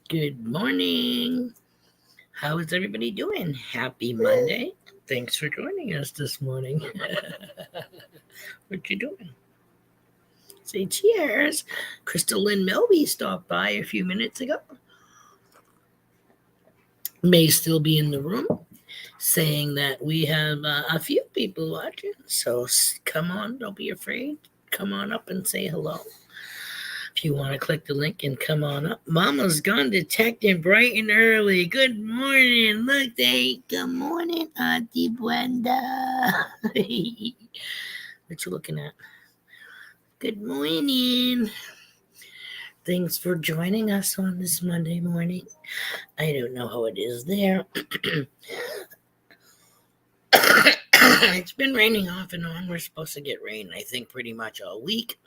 Good morning. How is everybody doing? Happy Monday. Thanks for joining us this morning. What you doing? Say cheers. Crystal Lynn Melby stopped by a few minutes ago. May still be in the room saying that we have a few people watching. So come on, don't be afraid. Come on up and say hello. If you want to click the link and come on up. Mama's gone detective bright and early. Good morning. Look, they. Good morning, Auntie Brenda. What you looking at? Good morning. Thanks for joining us on this Monday morning. I don't know how it is there. It's been raining off and on. We're supposed to get rain, I think, pretty much all week.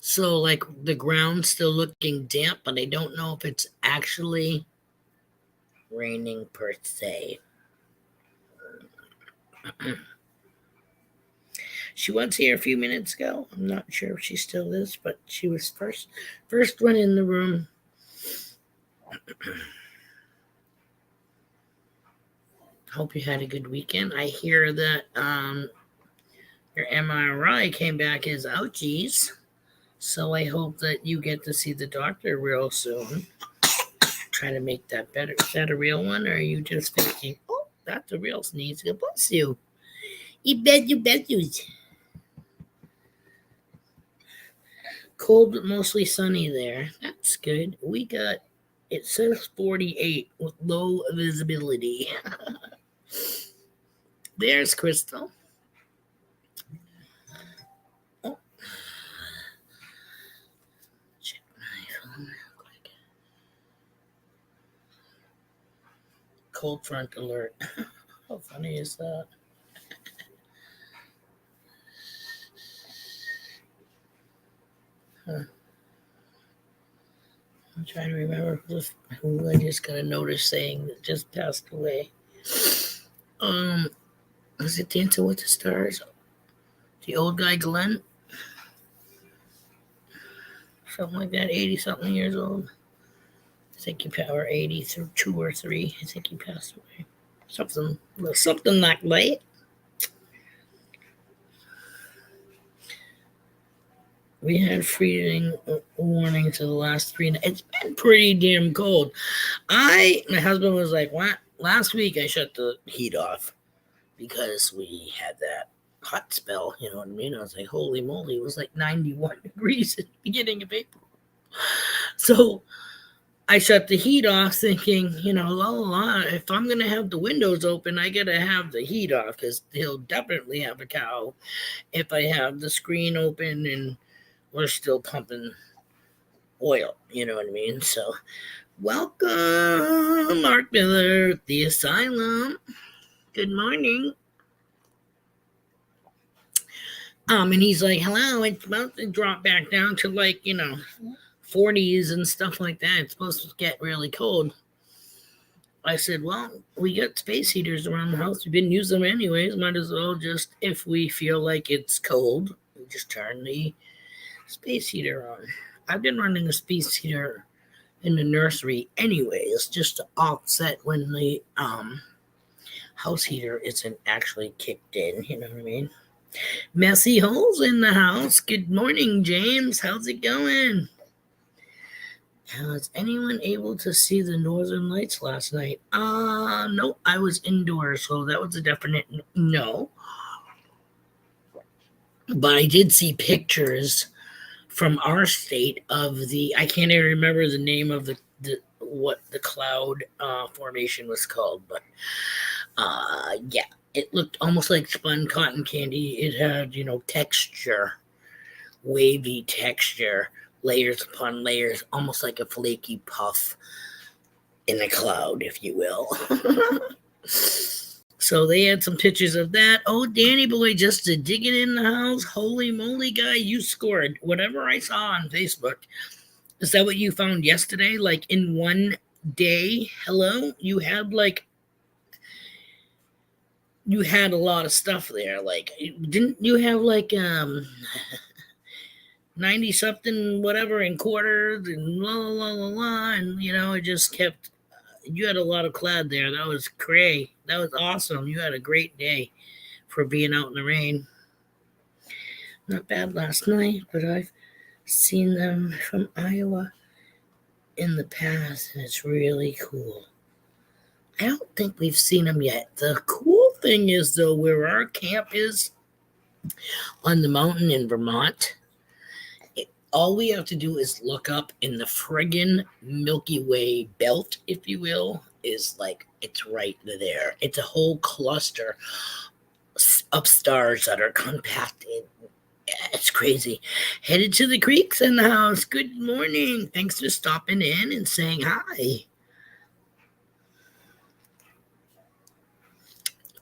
So, like, the ground's still looking damp, but I don't know if it's actually raining per se. She was here a few minutes ago. I'm not sure if she still is, but she was first one in the room. Hope you had a good weekend. I hear that your MRI came back as ouchies. So I hope that you get to see the doctor real soon. Try to make that better. Is that a real one, or are you just thinking, oh, that's a real sneeze? God bless you. You bet you. Cold but mostly sunny there. That's good. It says 48 with low visibility. There's Crystal. Oh. Check my phone real quick. Cold front alert. How funny is that? Huh. I'm trying to remember who I just got a notice saying that just passed away. Was it Dancing with the Stars? The old guy Glenn? Something like that, 80-something years old. I think he passed, or 82 or 3. I think he passed away. Something like that. We had freezing warnings for the last 3 nights. It's been pretty damn cold. My husband was like, "What? Last week I shut the heat off because we had that hot spell." You know what I mean? I was like, "Holy moly!" It was like 91 degrees at the beginning of April. So I shut the heat off, thinking, if I'm gonna have the windows open, I gotta have the heat off because he'll definitely have a cow if I have the screen open and we're still pumping oil, you know what I mean? So, welcome, Mark Miller, the asylum. Good morning. And he's like, hello, it's about to drop back down to 40s and stuff like that. It's supposed to get really cold. I said, well, we got space heaters around the house. We've been using them anyways. Might as well just, if we feel like it's cold, we just turn the space heater on. I've been running a space heater in the nursery anyways, just to offset when the house heater isn't actually kicked in, you know what I mean? Messy holes in the house. Good morning, James. How's it going? Was anyone able to see the Northern Lights last night? No, I was indoors, so that was a definite no. But I did see pictures from our state of I can't even remember the name of what the cloud formation was called, but yeah, it looked almost like spun cotton candy. It had, texture, wavy texture, layers upon layers, almost like a flaky puff in a cloud, if you will. So they had some pictures of that. Oh, Danny boy, just to dig it in the house. Holy moly, guy, you scored. Whatever I saw on Facebook. Is that what you found yesterday? Like in one day? Hello? You had a lot of stuff there. Like, didn't you have 90 something, whatever, in quarters and la la la la la. And, it just kept, you had a lot of cloud there. That was cray. That was awesome. You had a great day for being out in the rain. Not bad last night, but I've seen them from Iowa in the past, and it's really cool. I don't think we've seen them yet. The cool thing is, though, where our camp is on the mountain in Vermont, all we have to do is look up in the friggin' Milky Way belt, if you will, is like, it's right there. It's a whole cluster of stars that are compacted. It's crazy. Headed to the creeks in the house. Good morning. Thanks for stopping in and saying hi.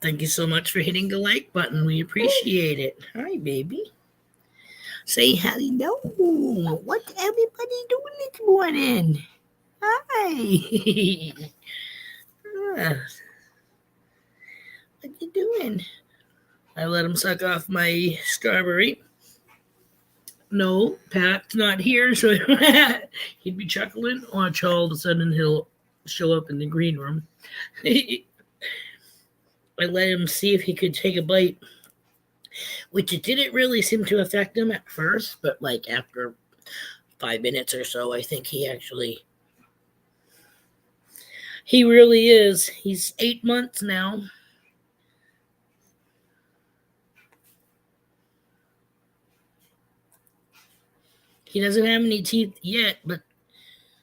Thank you so much for hitting the like button. We appreciate it. Hi, baby. Say hello. What's everybody doing this morning? Hi. What you doing? I let him suck off my strawberry. No, Pat's not here, so he'd be chuckling. Watch, all of a sudden he'll show up in the green room. I let him see if he could take a bite, which it didn't really seem to affect him at first, but like after 5 minutes or so, I think he really is. He's 8 months now. He doesn't have any teeth yet, but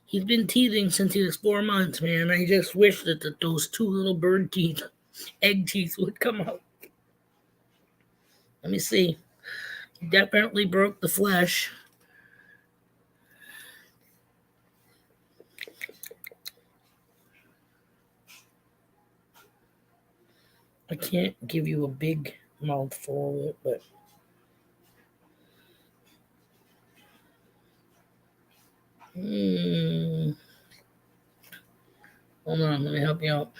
he's been teething since he was 4 months, man. I just wish that those two little bird teeth, egg teeth, would come out. Let me see. He definitely broke the flesh. I can't give you a big mouthful of it, but hold on, let me help you out.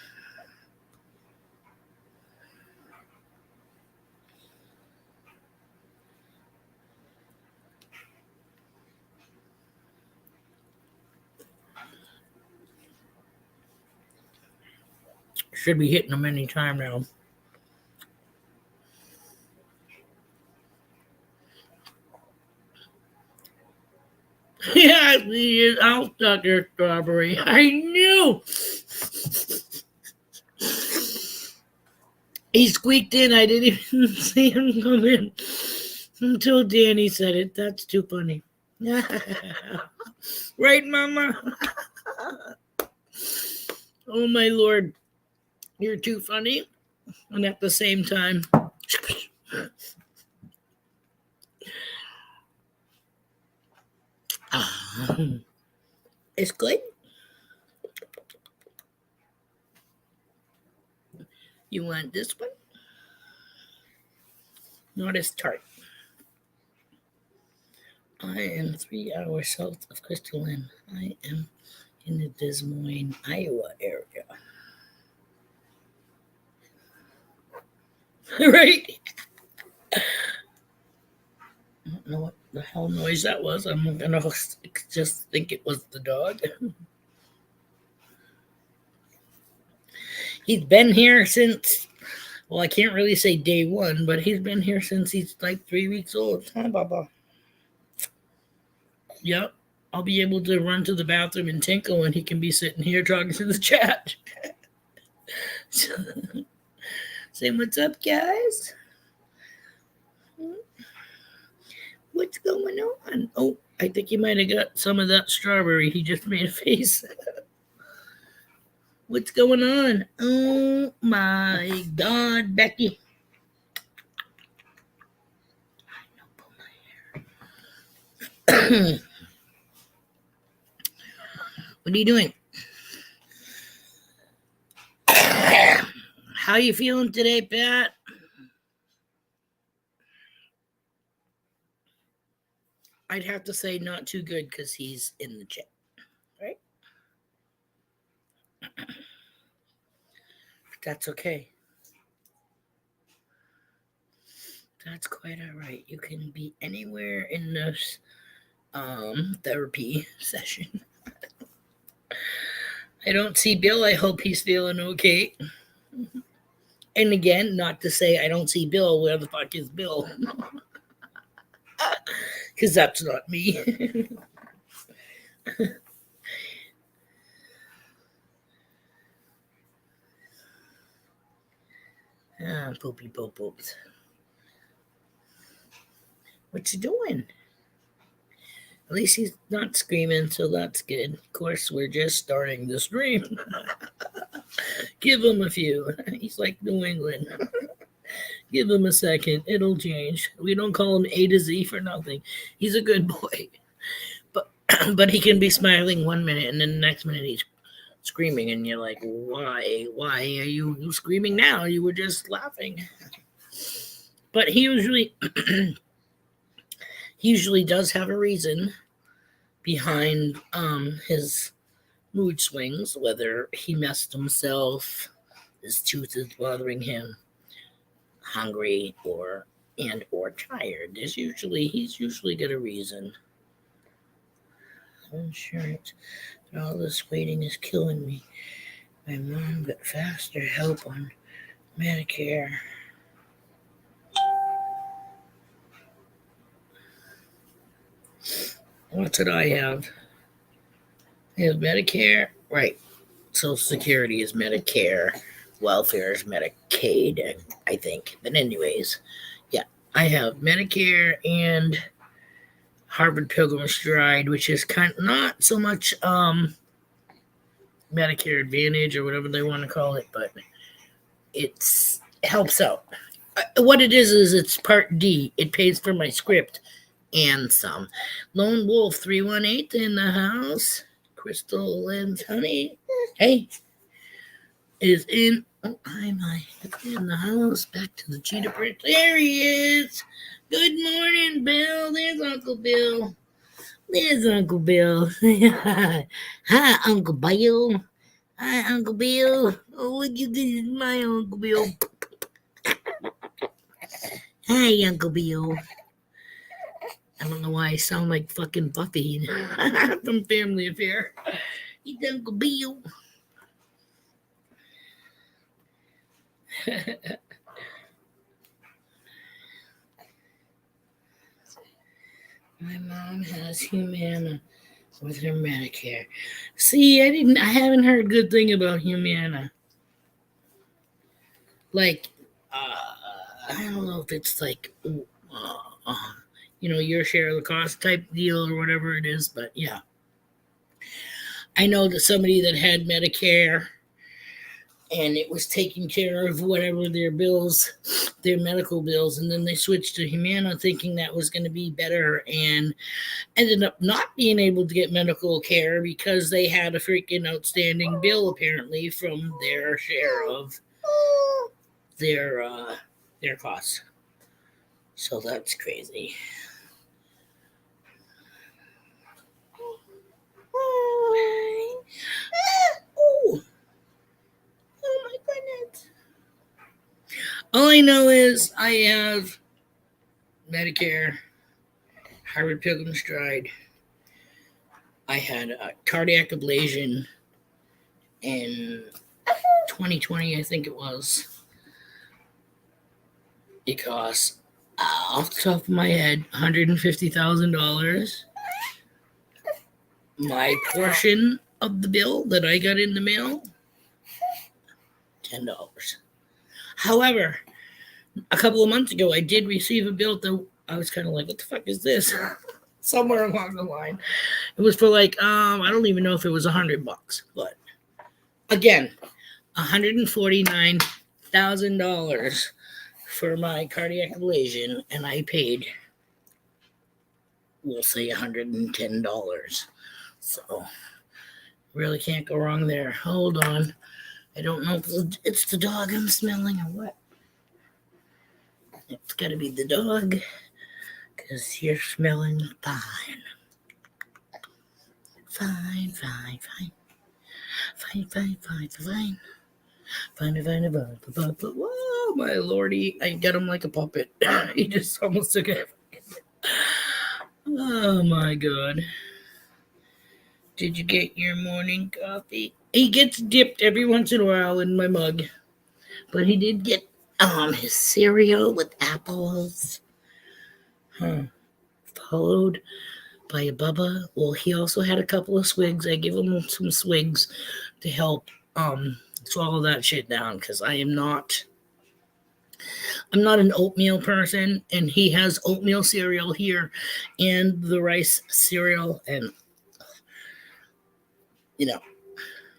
Should be hitting him any time now. Yeah, he is. I'll suck your strawberry. I knew. He squeaked in. I didn't even see him come in until Danny said it. That's too funny. Right, Mama? Oh, my Lord. You're too funny. And at the same time, it's good. You want this one? Not as tart. I am 3 hours south of Crystalline. I am in the Des Moines, Iowa area. Right? I don't know what the hell noise that was. I'm going to just think it was the dog. He's been here since, well, I can't really say day one, but he's been here since he's like 3 weeks old. Hi, Baba. Yep. I'll be able to run to the bathroom and tinkle, and he can be sitting here talking to the chat. Say what's up, guys. What's going on? Oh, I think he might have got some of that strawberry. He just made a face. What's going on? Oh my God, Becky. What are you doing? How you feeling today, Pat? I'd have to say not too good because he's in the chat, right? That's okay. That's quite all right. You can be anywhere in this therapy session. I don't see Bill. I hope he's feeling okay. And again, not to say I don't see Bill. Where the fuck is Bill? Because that's not me. Poopy poop poops. What you doing? At least he's not screaming, so that's good. Of course, we're just starting the stream. Give him a few. He's like New England. Give him a second. It'll change. We don't call him A to Z for nothing. He's a good boy. But he can be smiling 1 minute and then the next minute he's screaming and you're like, why are you screaming now? You were just laughing. But he usually does have a reason behind his mood swings, whether he messed himself, his tooth is bothering him, hungry, or tired. He's usually got a reason. Insurance. All this waiting is killing me. My mom got faster help on Medicare. What did I have? I have Medicare. Right. Social Security is Medicare. Welfare is Medicaid, I think. But anyways, yeah. I have Medicare and Harvard Pilgrim Stride, which is kind of not so much Medicare Advantage or whatever they want to call it, but it helps out. What it is it's Part D. It pays for my script and some. Lone Wolf 318 in the house. Crystal Lens Honey. Hey. Is in. Oh, hi, my. In the house. Back to the cheetah print. There he is. Good morning, Bill. There's Uncle Bill. There's Uncle Bill. Hi, Uncle Bill. Hi, Uncle Bill. Oh, look at this. My Uncle Bill. Hi, Uncle Bill. I don't know why I sound like fucking Buffy from Family Affair. He's Uncle Bill. My mom has Humana with her Medicare. See, I haven't heard a good thing about Humana. Like, I don't know if it's like, your share of the cost type deal or whatever it is, but yeah. I know that somebody that had Medicare and it was taking care of whatever their bills, their medical bills, and then they switched to Humana thinking that was going to be better and ended up not being able to get medical care because they had a freaking outstanding bill apparently from their share of their costs. So that's crazy. Oh my goodness. All I know is I have Medicare, Harvard Pilgrim Stride. I had a cardiac ablation in 2020, I think it was. It cost, off the top of my head, $150,000. My portion of the bill that I got in the mail, $10. However, a couple of months ago, I did receive a bill that I was kind of like, what the fuck is this? Somewhere along the line. It was for like, I don't even know if it was $100, but again, $149,000 for my cardiac ablation, and I paid, we'll say $110. So, really can't go wrong there. Hold on. I don't know if it's the dog I'm smelling or what. It's got to be the dog, because you're smelling fine. Fine. Whoa, my lordy. I got him like a puppet. He just almost took it. Oh my god. Did you get your morning coffee? He gets dipped every once in a while in my mug, but he did get his cereal with apples. Huh. Followed by a Bubba. Well, he also had a couple of swigs. I give him some swigs to help swallow that shit down because I'm not an oatmeal person, and he has oatmeal cereal here and the rice cereal, and you know,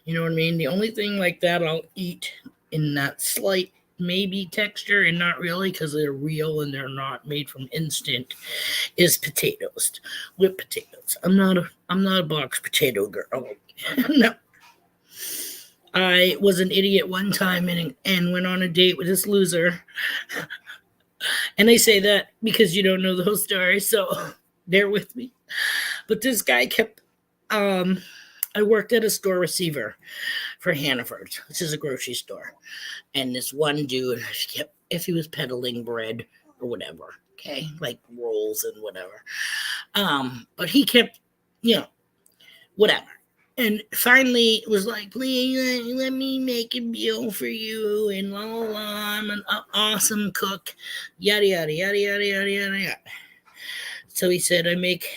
you know what I mean. The only thing like that I'll eat in that slight maybe texture and not really because they're real and they're not made from instant is potatoes, whipped potatoes. I'm not a box potato girl. No. I was an idiot one time and went on a date with this loser. And I say that because you don't know the whole story, so bear with me. But this guy kept I worked at a store receiver for Hannaford, which is a grocery store. And this one dude kept if he was peddling bread or whatever, okay, like rolls and whatever. But he kept, you know, whatever. And finally it was like, please let me make a meal for you and la la la. I'm an awesome cook, yada yada yada yada yada yada yada. So he said, I make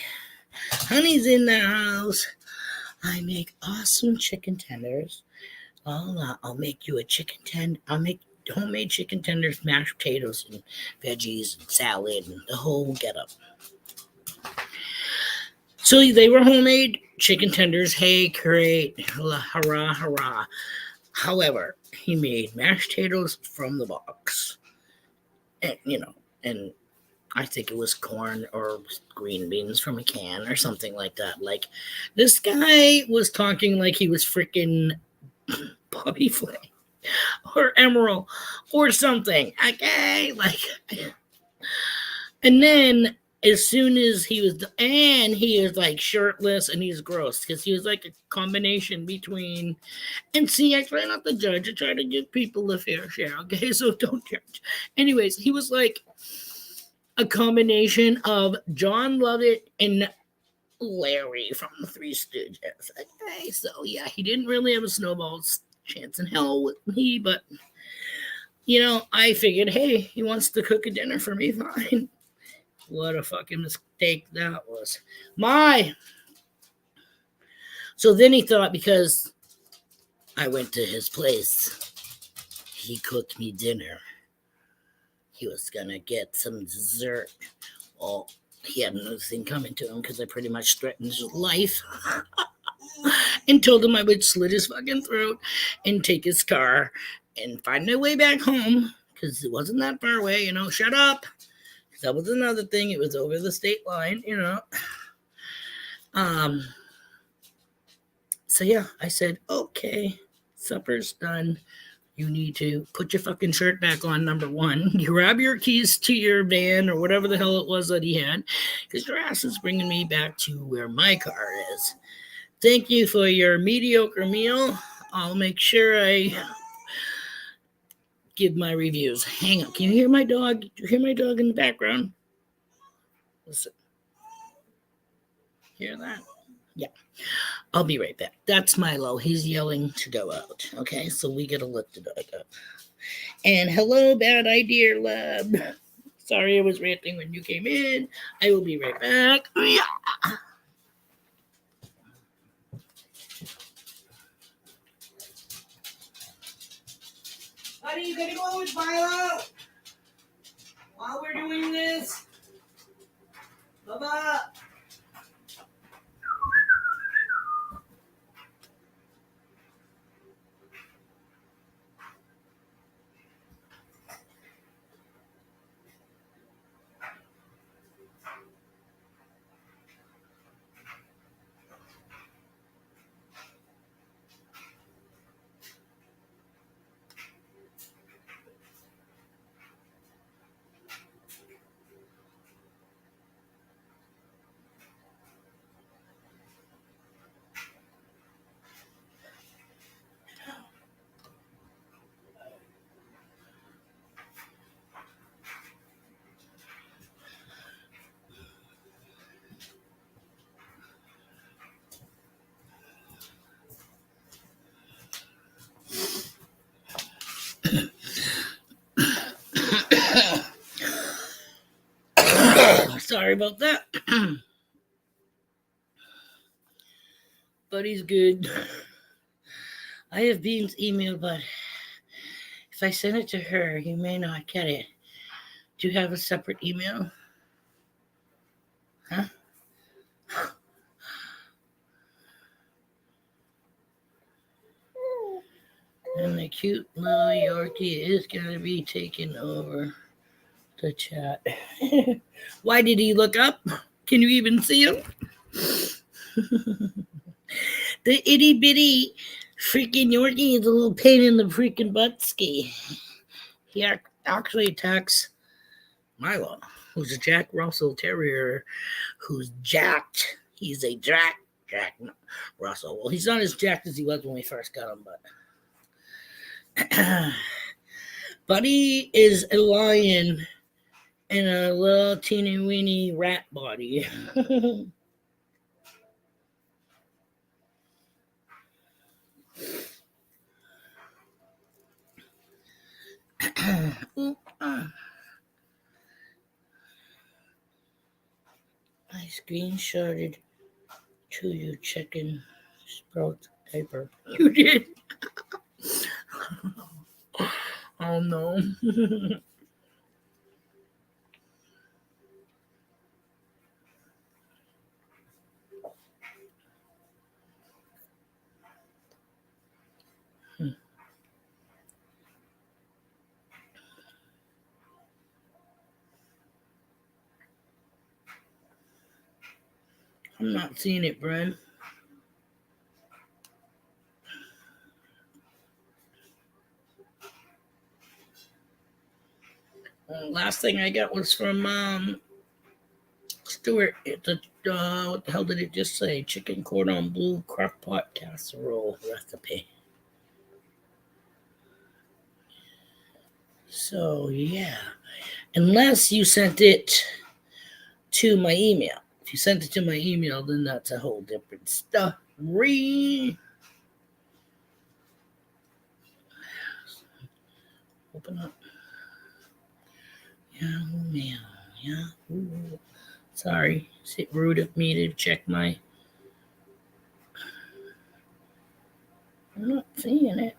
honey's in the house. I make awesome chicken tenders. La la la. I'll make you a chicken tender. I'll make homemade chicken tenders, mashed potatoes, and veggies, and salad, and the whole get up. So they were homemade chicken tenders. Hey, great. Hurrah, hurrah. However, he made mashed potatoes from the box. And, and I think it was corn or green beans from a can or something like that. Like, this guy was talking like he was freaking Bobby Flay or Emerald or something. Okay? Like, and then as soon as he was like shirtless and he's gross because he was like a combination between. And see, I try not to judge. I try to give people a fair share. Okay, so don't judge. Anyways, he was like a combination of John Lovett and Larry from the Three Stooges. Okay, so yeah, he didn't really have a snowball's chance in hell with me, but I figured, hey, he wants to cook a dinner for me, fine. What a fucking mistake that was. So then he thought because I went to his place, he cooked me dinner. He was gonna get some dessert. Well, he had another thing coming to him because I pretty much threatened his life and told him I would slit his fucking throat and take his car and find my way back home because it wasn't that far away. Shut up. That was another thing. It was over the state line. So yeah, I said, okay, supper's done. You need to put your fucking shirt back on, number one. You grab your keys to your van or whatever the hell it was that he had, because your ass is bringing me back to where my car is. Thank you for your mediocre meal. I'll make sure I give my reviews. Hang on. Can you hear my dog? Do you hear my dog in the background? Listen. Hear that? Yeah. I'll be right back. That's Milo. He's yelling to go out. Okay, so we gotta let the dog up. And hello, Bad Idea Lab. Sorry I was ranting when you came in. I will be right back. Honey, you gonna go with Milo while we're doing this? Bye-bye. Sorry about that. But he's good. I have Bean's email, but if I send it to her, you may not get it. Do you have a separate email? Huh? And the cute little Yorkie is going to be taking over the chat. Why did he look up? Can you even see him? The itty bitty freaking Yorkie is a little pain in the freaking butt ski. He actually attacks Milo, who's a Jack Russell Terrier, who's jacked. He's a Jack Russell. Well, he's not as jacked as he was when we first got him, but Buddy is a lion in a little teeny weeny rat body. I screenshotted to you chicken sprout diaper. You did? Oh no. I'm not seeing it, Brent. Last thing I got was from Stuart. What the hell did it just say? Chicken cordon bleu crockpot casserole recipe. So yeah, unless you sent it to my email. If you sent it to my email, then that's a whole different story. Open up. Yahoo Mail. Yahoo. Sorry, is it rude of me to check my... I'm not seeing it.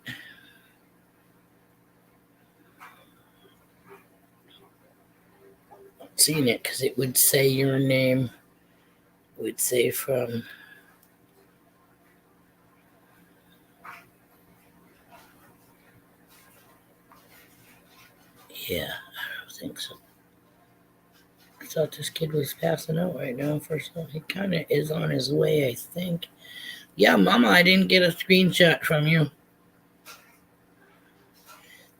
Not seeing it because it would say your name. It would say from... Yeah, I don't think so. I thought this kid was passing out right now. First of all, he kind of is on his way, I think. Yeah, Mama, I didn't get a screenshot from you.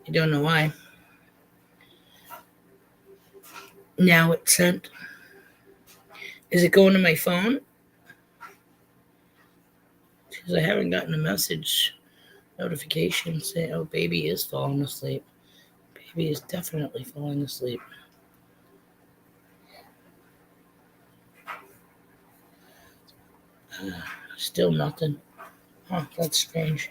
I don't know why. Now it's sent. Is it going to my phone? Because I haven't gotten a message notification saying, oh, baby is falling asleep. Baby is definitely falling asleep. Still nothing. Huh, that's strange.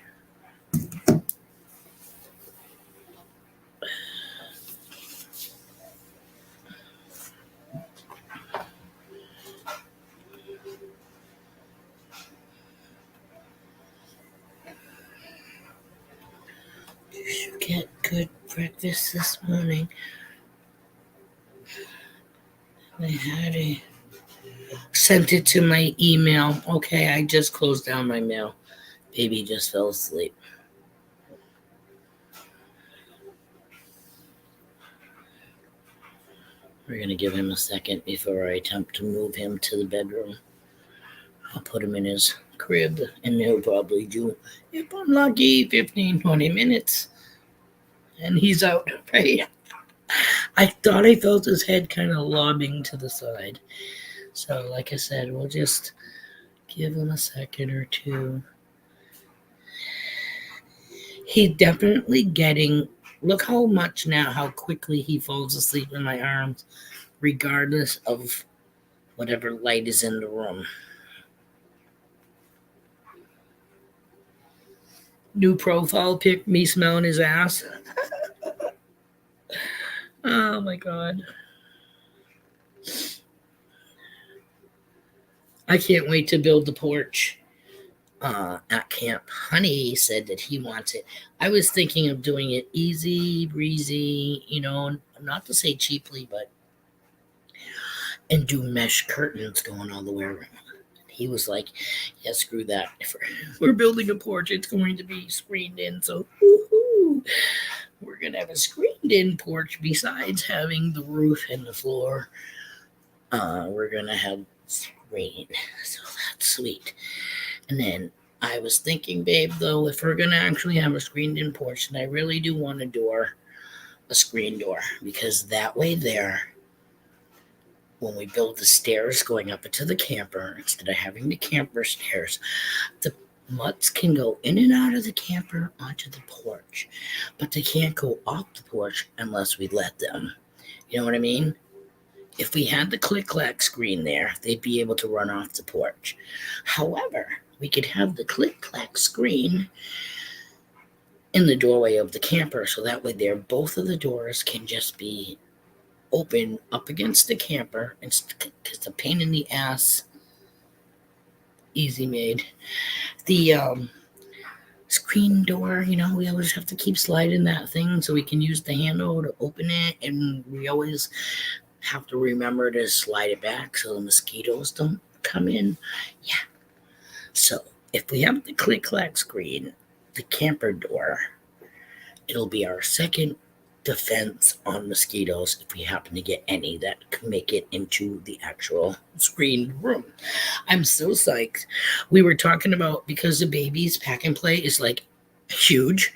You should get good breakfast this morning. I had sent it to my email. Okay, I just closed down my mail. Baby just fell asleep. We're going to give him a second before I attempt to move him to the bedroom. I'll put him in his crib, and he'll probably do, if I'm lucky, 15, 20 minutes. And he's out, right? I thought I felt his head kind of lobbing to the side. So, like I said, we'll just give him a second or two. He's definitely getting... Look how much now, how quickly he falls asleep in my arms, regardless of whatever light is in the room. New profile pic, me smelling his ass. Oh my God. I can't wait to build the porch at camp. Honey said that he wants it. I was thinking of doing it easy, breezy, not to say cheaply, but and do mesh curtains going all the way around. He was like, "Yeah, screw that. If we're building a porch, it's going to be screened in. So, woo-hoo, we're gonna have a screened-in porch. Besides having the roof and the floor, we're gonna have screen. So that's sweet." And then I was thinking, babe, though, if we're gonna actually have a screened-in porch, and I really do want a screen door, because that way there, when we build the stairs going up into the camper, instead of having the camper stairs, the mutts can go in and out of the camper onto the porch, but they can't go off the porch unless we let them. You know what I mean? If we had the click-clack screen there, they'd be able to run off the porch. However, we could have the click-clack screen in the doorway of the camper, so that way there, both of the doors can just be open up against the camper, and it's a pain in the ass. Easy made. The screen door, we always have to keep sliding that thing so we can use the handle to open it, and we always have to remember to slide it back so the mosquitoes don't come in. Yeah. So if we have the click-clack screen, the camper door, it'll be our second defense on mosquitoes if we happen to get any that can make it into the actual screened room. I'm so psyched. We were talking about, because the baby's pack and play is like huge,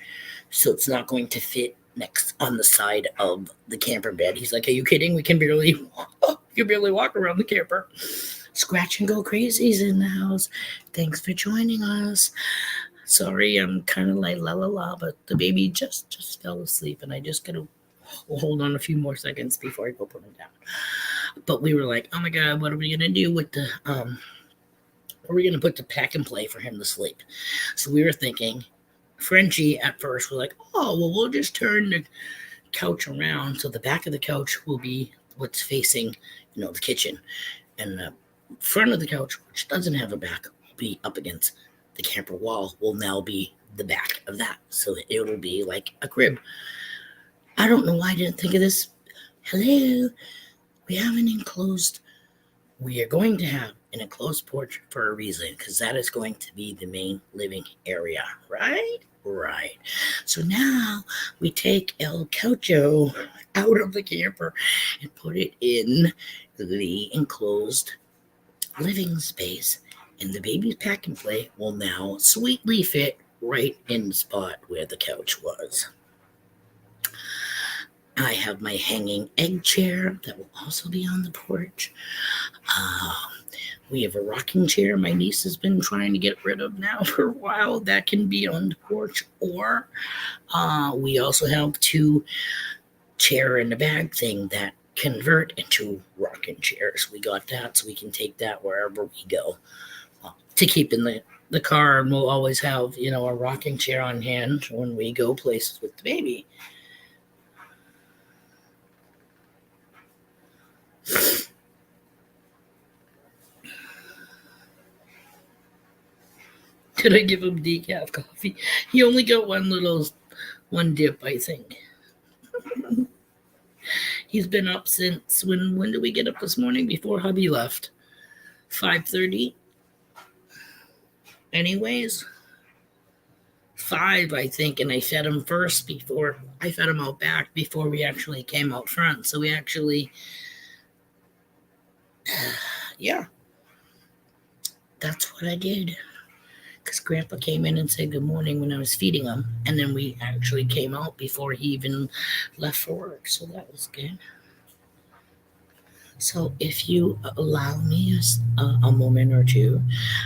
so it's not going to fit next on the side of the camper bed. He's like, "Are you kidding? We can barely walk around the camper." Scratch and Go Crazy's in the house. Thanks for joining us. Sorry, I'm kind of like la la la, but the baby just fell asleep, and I just gotta hold on a few more seconds before I go put him down. But we were like, "Oh my god, what are we gonna do with the Are we gonna put the pack and play for him to sleep?" So we were thinking, Frenchie at first was like, "Oh well, we'll just turn the couch around so the back of the couch will be what's facing, the kitchen, and the front of the couch, which doesn't have a back, will be up against the camper wall, will now be the back of that. So it will be like a crib." I don't know why I didn't think of this. Hello, we are going to have an enclosed porch for a reason, because that is going to be the main living area, right? Right. So now we take El Coucho out of the camper and put it in the enclosed living space, and the baby's pack and play will now sweetly fit right in the spot where the couch was. I have my hanging egg chair that will also be on the porch. We have a rocking chair my niece has been trying to get rid of now for a while. That can be on the porch. Or we also have 2 chair in the bag thing that convert into rocking chairs. We got that, so we can take that wherever we go to keep in the car, and we'll always have a rocking chair on hand when we go places with the baby. Did I give him decaf coffee? He only got one dip, I think. He's been up since when did we get up this morning? Before hubby left. 5:30. Anyways, 5, I think, and I fed him first before I fed him out back before we actually came out front. So we actually, yeah, that's what I did. Because Grandpa came in and said good morning when I was feeding him, and then we actually came out before he even left for work. So that was good. So if you allow me a moment or two,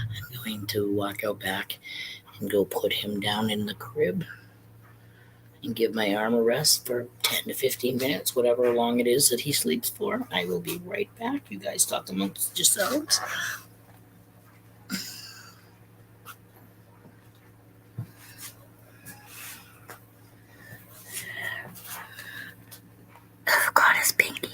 I'm going to walk out back and go put him down in the crib and give my arm a rest for 10 to 15 minutes, whatever long it is that he sleeps for. I will be right back. You guys talk amongst yourselves. I forgot his pinky.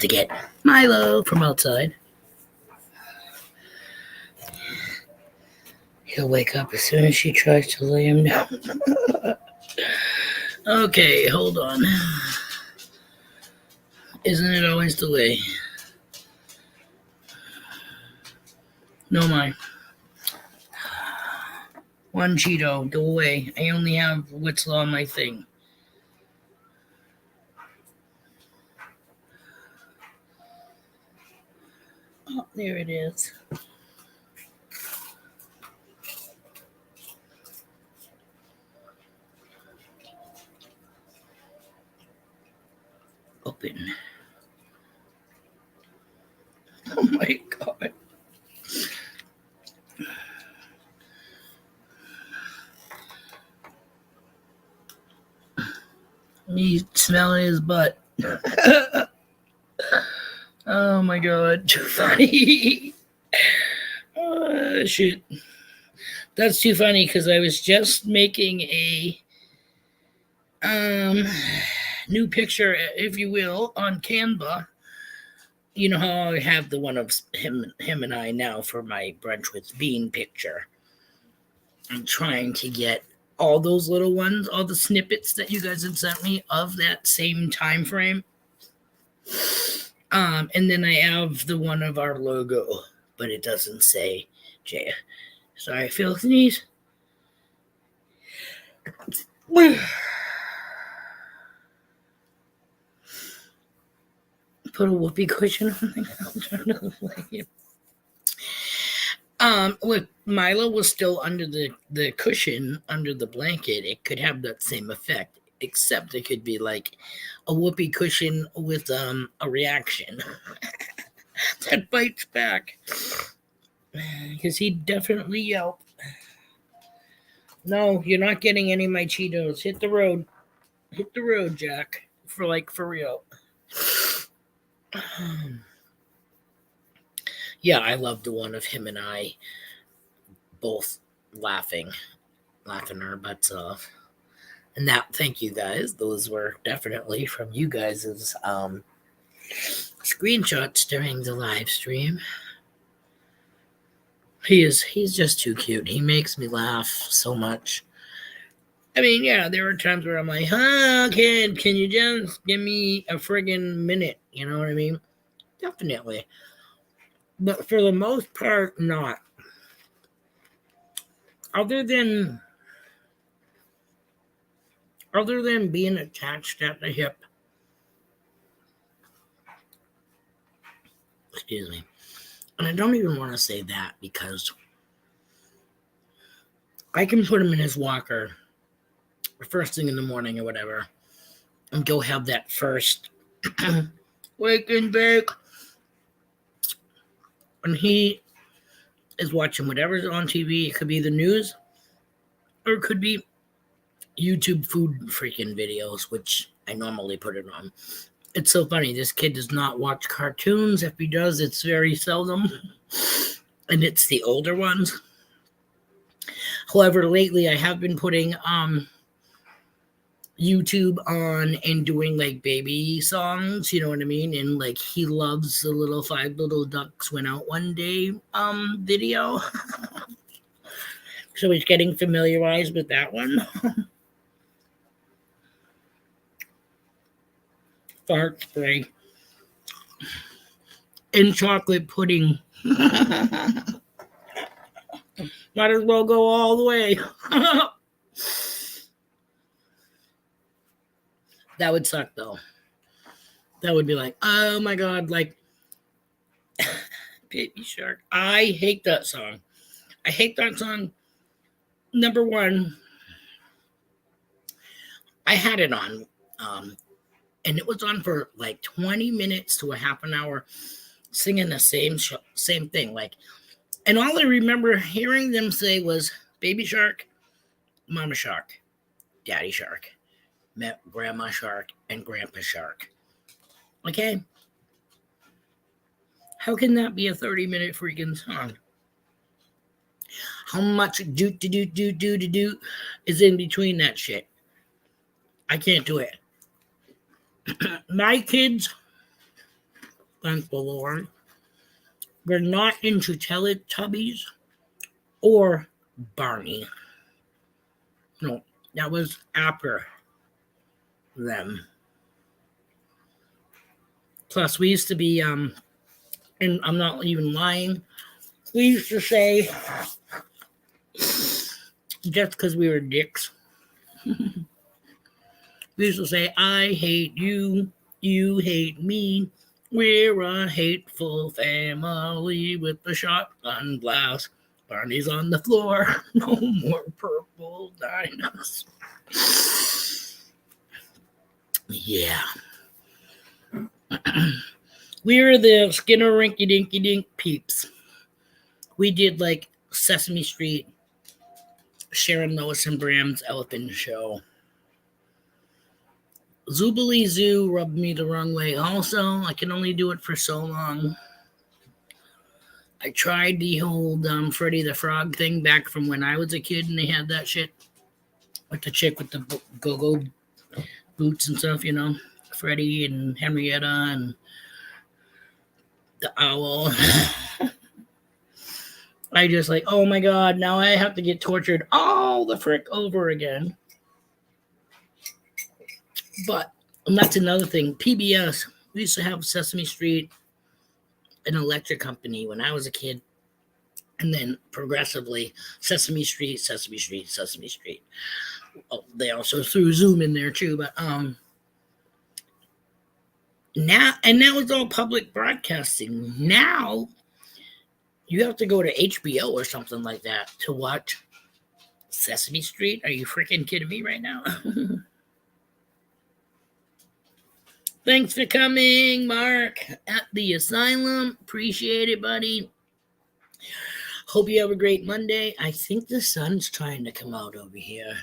had to get Milo from outside. He'll wake up as soon as she tries to lay him down. Okay, hold on. Isn't it always the way? No, my. One Cheeto, go away. I only have what's on my thing. Oh, there it is. Open. Oh my God. He's smelling his butt. Oh my God, too funny. Shit. That's too funny because I was just making a new picture, if you will, on Canva. You know how I have the one of him and I now for my brunch with bean picture. I'm trying to get all those little ones, all the snippets that you guys had sent me of that same time frame. And then I have the one of our logo, but it doesn't say Jay. Sorry, I feel sneeze. Put a whoopee cushion on the If Milo was still under the cushion, under the blanket, it could have that same effect, except it could be like a whoopee cushion with a reaction that bites back. Because he'd definitely yelp. No, you're not getting any of my Cheetos. Hit the road. Hit the road, Jack. For real. Yeah, I love the one of him and I both laughing our butts off. And that, thank you guys. Those were definitely from you guys' screenshots during the live stream. He's just too cute. He makes me laugh so much. I mean, yeah, there are times where I'm like, kid, can you just give me a friggin' minute? You know what I mean? Definitely. But for the most part, not. Other than being attached at the hip. Excuse me. And I don't even want to say that because I can put him in his walker first thing in the morning or whatever and go have that first wake and bake. And he is watching whatever's on TV. It could be the news or it could be YouTube food freaking videos, which I normally put it on. It's so funny. This kid does not watch cartoons. If he does, it's very seldom. And it's the older ones. However, lately I have been putting YouTube on and doing like baby songs, you know what I mean? And like he loves the little 5 little ducks went out one day video. So he's getting familiarized with that one. Fart spray. And chocolate pudding. Might as well go all the way. That would suck though. That would be like, oh my God, like Baby Shark. I hate that song. I hate that song. Number one, I had it on, and it was on for like 20 minutes to a half an hour, singing the same thing. Like, and all I remember hearing them say was Baby Shark, Mama Shark, Daddy Shark, met Grandma Shark, and Grandpa Shark. Okay. How can that be a 30-minute freaking song? How much do is in between that shit? I can't do it. My kids thank the Lord. We're not into Teletubbies or Barney. No, that was after them. Plus, we used to be, and I'm not even lying, we used to say, just because we were dicks, we used to say, I hate you, you hate me, we're a hateful family with the shotgun blast. Barney's on the floor, no more purple dinos. Yeah. We're the Skinner Rinky Dinky Dink peeps. We did like Sesame Street, Sharon Lois and Bram's Elephant Show. Zoobly Zoo rubbed me the wrong way also. I can only do it for so long. I tried the whole Freddy the Frog thing back from when I was a kid and they had that shit with the chick with the go-go boots and stuff, you know. Freddy and Henrietta and the owl. I just like, oh my God, now I have to get tortured all the frick over again. But that's another thing. PBS, we used to have Sesame Street, an electric company when I was a kid. And then progressively, Sesame Street, Sesame Street, Sesame Street. Oh, they also threw Zoom in there too, but now it's all public broadcasting. Now you have to go to HBO or something like that to watch Sesame Street. Are you freaking kidding me right now? Thanks for coming, Mark, at the asylum. Appreciate it, buddy. Hope you have a great Monday. I think the sun's trying to come out over here.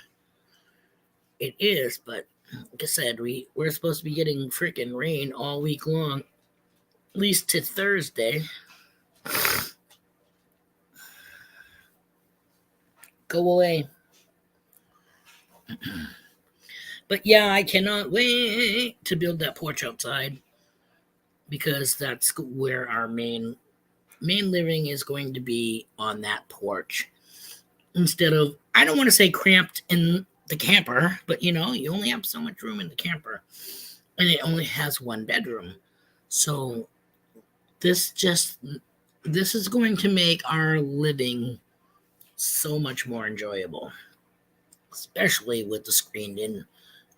It is, but like I said, we're supposed to be getting freaking rain all week long, at least to Thursday. Go away. But yeah, I cannot wait to build that porch outside because that's where our main living is going to be, on that porch. Instead of, I don't want to say cramped in the camper, but you know, you only have so much room in the camper and it only has one bedroom. So this is going to make our living so much more enjoyable, especially with the screened in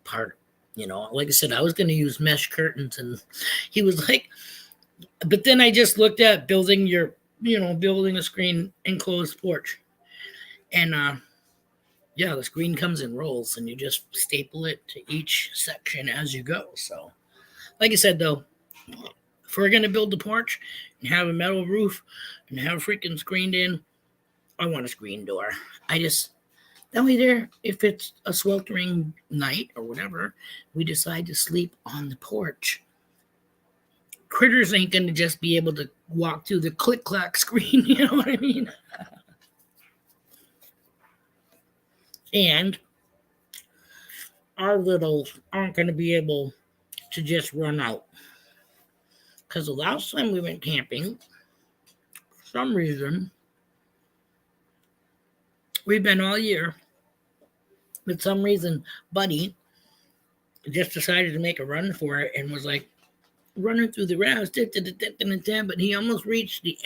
part. You know, like I said, I was going to use mesh curtains, and he was like, but then I just looked at building a screen enclosed porch, and yeah, the screen comes in rolls and you just staple it to each section as you go. So like I said, though, if we're going to build the porch and have a metal roof and have freaking screened in, I want a screen door. That way there, if it's a sweltering night or whatever, we decide to sleep on the porch, critters ain't going to just be able to walk through the click-clack screen, you know what I mean? And our littles aren't going to be able to just run out. Because the last time we went camping, for some reason, we've been all year, but some reason, Buddy just decided to make a run for it and was like running through the grass, but he almost reached the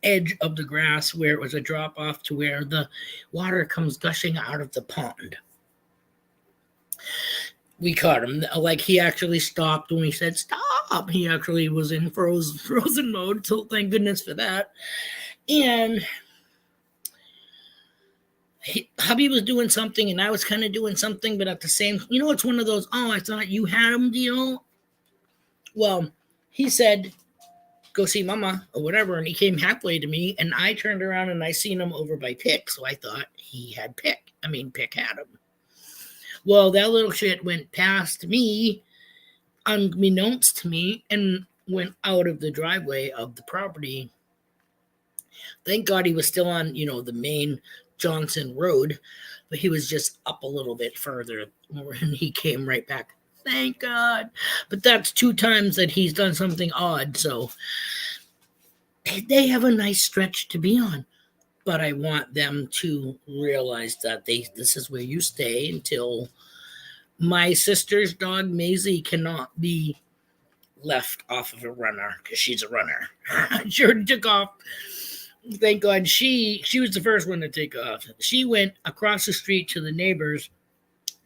edge of the grass where it was a drop off to where the water comes gushing out of the pond. We caught him. Like, he actually stopped when we said stop. He actually was in frozen mode, so thank goodness for that. And hubby was doing something and I was kind of doing something, but at the same, it's one of those, oh, I thought you had him deal. Well, he said, go see mama or whatever, and he came halfway to me, and I turned around and I seen him over by Pick, so I thought he had Pick. Pick had him. Well, that little shit went past me, unbeknownst to me, and went out of the driveway of the property. Thank God he was still on, the main Johnson Road, but he was just up a little bit further, and he came right back Thank God. But that's 2 times that he's done something odd. So they have a nice stretch to be on. But I want them to realize that this is where you stay until my sister's dog Maisie cannot be left off of a runner because she's a runner. She already took off. Thank God she was the first one to take off. She went across the street to the neighbors,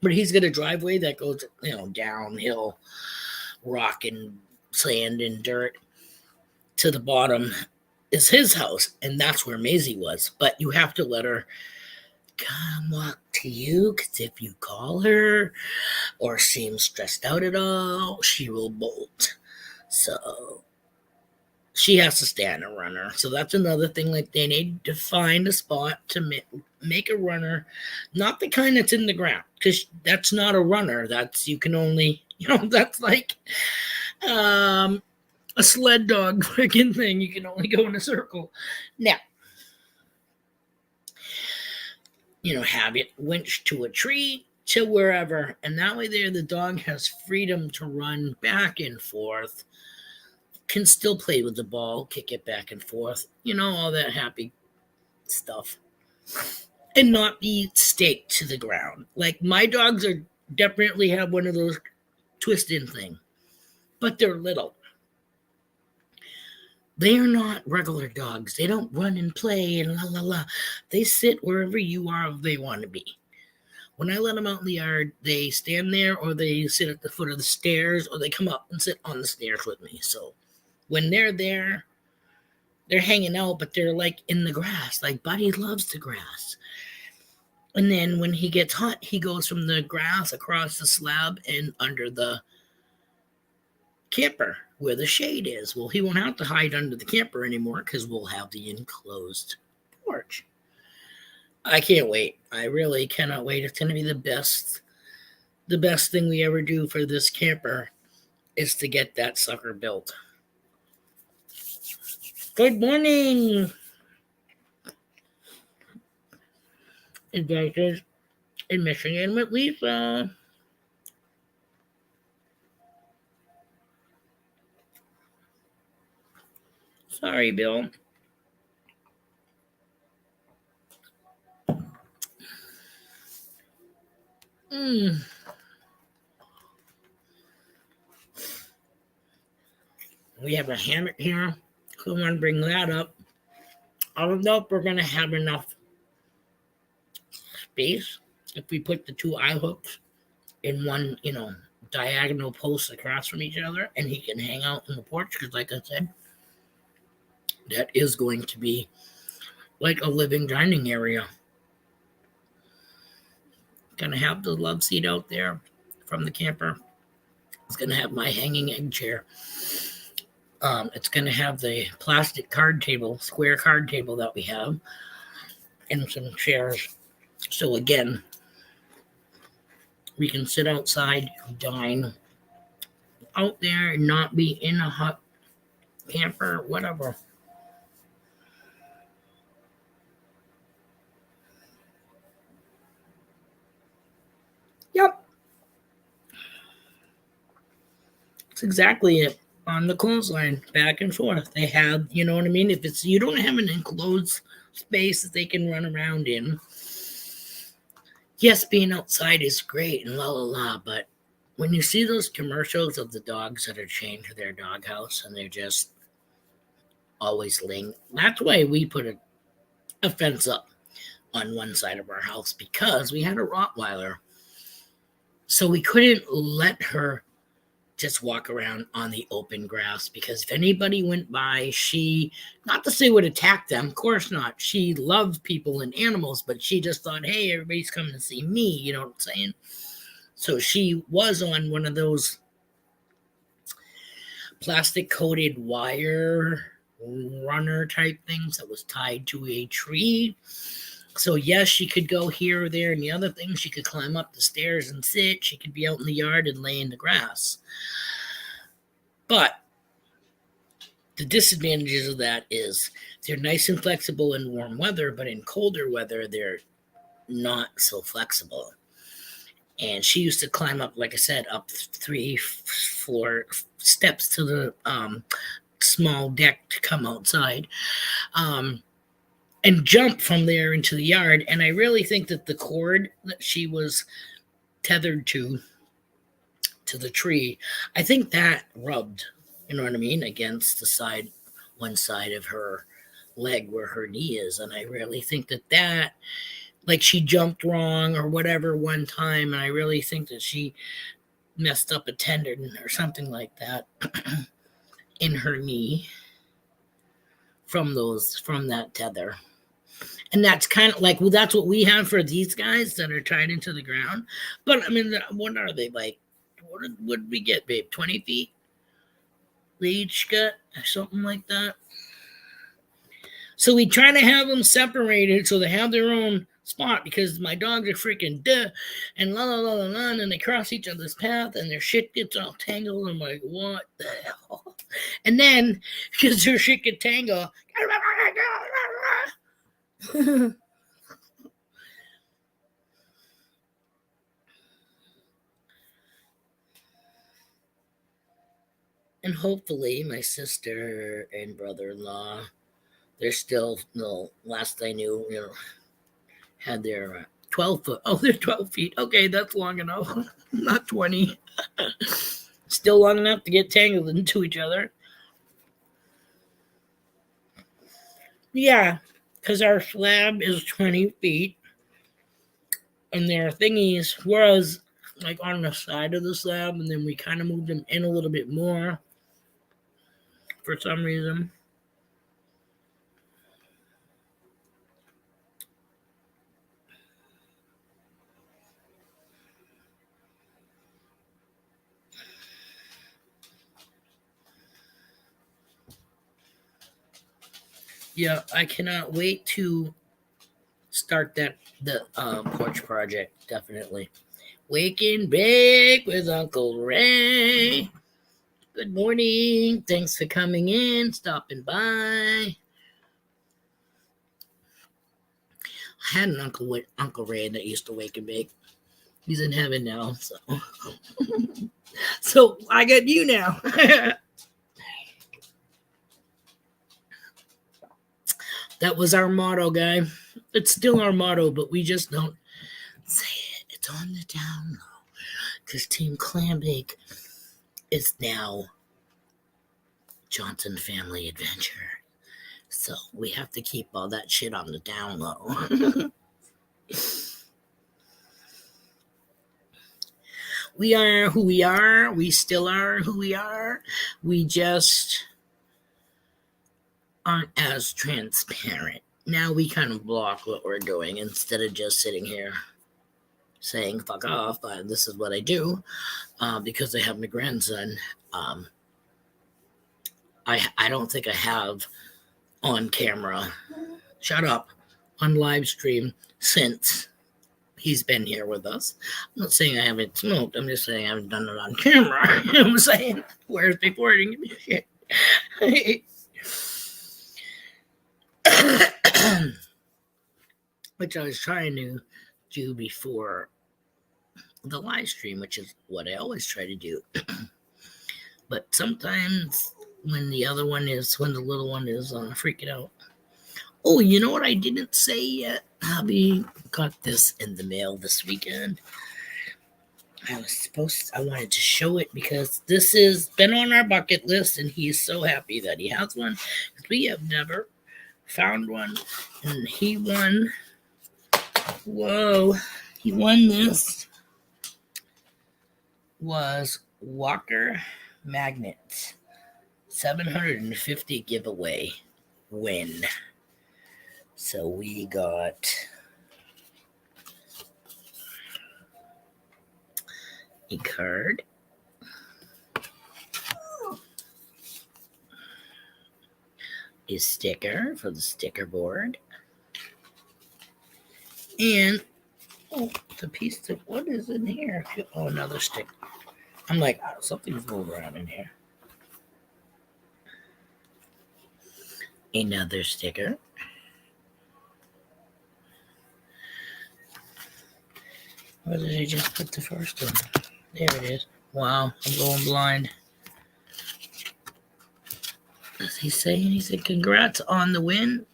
but he's got a driveway that goes, downhill, rock and sand and dirt to the bottom is his house, and that's where Maisie was. But you have to let her come walk to you, because if you call her or seem stressed out at all, she will bolt. So she has to stand a runner. So that's another thing. Like, they need to find a spot to make a runner, not the kind that's in the ground, because that's not a runner. That's, you can only, that's like a sled dog freaking thing. You can only go in a circle. Now, have it winched to a tree, to wherever, and that way there the dog has freedom to run back and forth, can still play with the ball, kick it back and forth, all that happy stuff, and not be staked to the ground. Like, my dogs are definitely have one of those twist-in thing, but they're little. They are not regular dogs. They don't run and play and la la la. They sit wherever you are they want to be. When I let them out in the yard, they stand there, or they sit at the foot of the stairs, or they come up and sit on the stairs with me. So when they're there, they're hanging out, but they're like in the grass. Like, Buddy loves the grass. And then when he gets hot, he goes from the grass across the slab and under the camper where the shade is. Well, he won't have to hide under the camper anymore because we'll have the enclosed porch. I can't wait. I really cannot wait. It's going to be the best thing we ever do for this camper is to get that sucker built. Good morning, Adventures in Michigan with Lisa. Sorry, Bill. We have a hammock here. So I want to bring that up. I don't know if we're going to have enough space if we put the 2 eye hooks in one, diagonal post across from each other, and he can hang out in the porch, because like I said, that is going to be like a living dining area. Gonna have the love seat out there from the camper. It's gonna have my hanging egg chair. It's gonna have the plastic card table, square card table that we have, and some chairs. So again, we can sit outside, dine out there, and not be in a hot camper, whatever. Yep. That's exactly it. On the clothesline, back and forth. They have, you know what I mean? If it's, you don't have an enclosed space that they can run around in. Yes, being outside is great and la la la, but when you see those commercials of the dogs that are chained to their doghouse and they're just always laying, that's why we put a fence up on one side of our house, because we had a Rottweiler. So we couldn't let her just walk around on the open grass, because if anybody went by, she, not to say would attack them, of course not. She loved people and animals, but she just thought, hey, everybody's coming to see me, you know what I'm saying? So she was on one of those plastic coated wire runner type things that was tied to a tree. So yes, she could go here or there, and the other thing, she could climb up the stairs and sit. She could be out in the yard and lay in the grass. But the disadvantages of that is they're nice and flexible in warm weather, but in colder weather, they're not so flexible. And she used to climb up, like I said, up 3 floor steps to the small deck to come outside, and jump from there into the yard. And I really think that the cord that she was tethered to the tree, I think that rubbed, you know what I mean, against the side, one side of her leg where her knee is. And I really think that like she jumped wrong or whatever one time, and I really think that she messed up a tendon or something like that in her knee from that tether. And that's kind of like, well, that's what we have for these guys that are tied into the ground. But I mean, what are they like? What did we get, babe? 20 feet? They each got something like that. So we try to have them separated so they have their own spot, because my dogs are freaking duh and la la la la la, and they cross each other's path and their shit gets all tangled. I'm like, what the hell? And then because their shit get tangled, and hopefully my sister and brother-in-law, they're still, no, last I knew, had their 12 foot. Oh, they're 12 feet. Okay, that's long enough. Not 20. Still long enough to get tangled into each other. Yeah, because our slab is 20 feet. And their thingies was like on the side of the slab. And then we kind of moved them in a little bit more for some reason. Yeah, I cannot wait to start the porch project. Definitely. Wake and bake with Uncle Ray. Good morning. Thanks for coming in, stopping by. I had an Uncle Ray that used to wake and bake. He's in heaven now, so so I got you now. That was our motto, guy. It's still our motto, but we just don't say it. It's on the down low, because Team Clam Bake is now Johnson Family Adventure. So we have to keep all that shit on the down low. We are who we are. We still are who we are. We just aren't as transparent. Now we kind of block what we're doing instead of just sitting here saying, fuck off, this is what I do, because I have my grandson. I don't think I have on camera, shut up, on live stream since he's been here with us. I'm not saying I haven't smoked. I'm just saying I haven't done it on camera. You know what I'm saying? Whereas before, he didn't give me shit. Which I was trying to do before the live stream, which is what I always try to do. But sometimes when the little one is freaking out. Oh, you know what I didn't say yet? Hubby got this in the mail this weekend. I wanted to show it because this has been on our bucket list, and he's so happy that he has one. We have never found one, and he won. Whoa, he won this. Was Walker Magnet 750 giveaway win. So we got a card, a sticker for the sticker board, and the piece of what is in here? Oh, another sticker. I'm like, oh, something's moving around in here. Another sticker. Or did I just put the first one? There it is. Wow, I'm going blind. Does he say? He said, congrats on the win.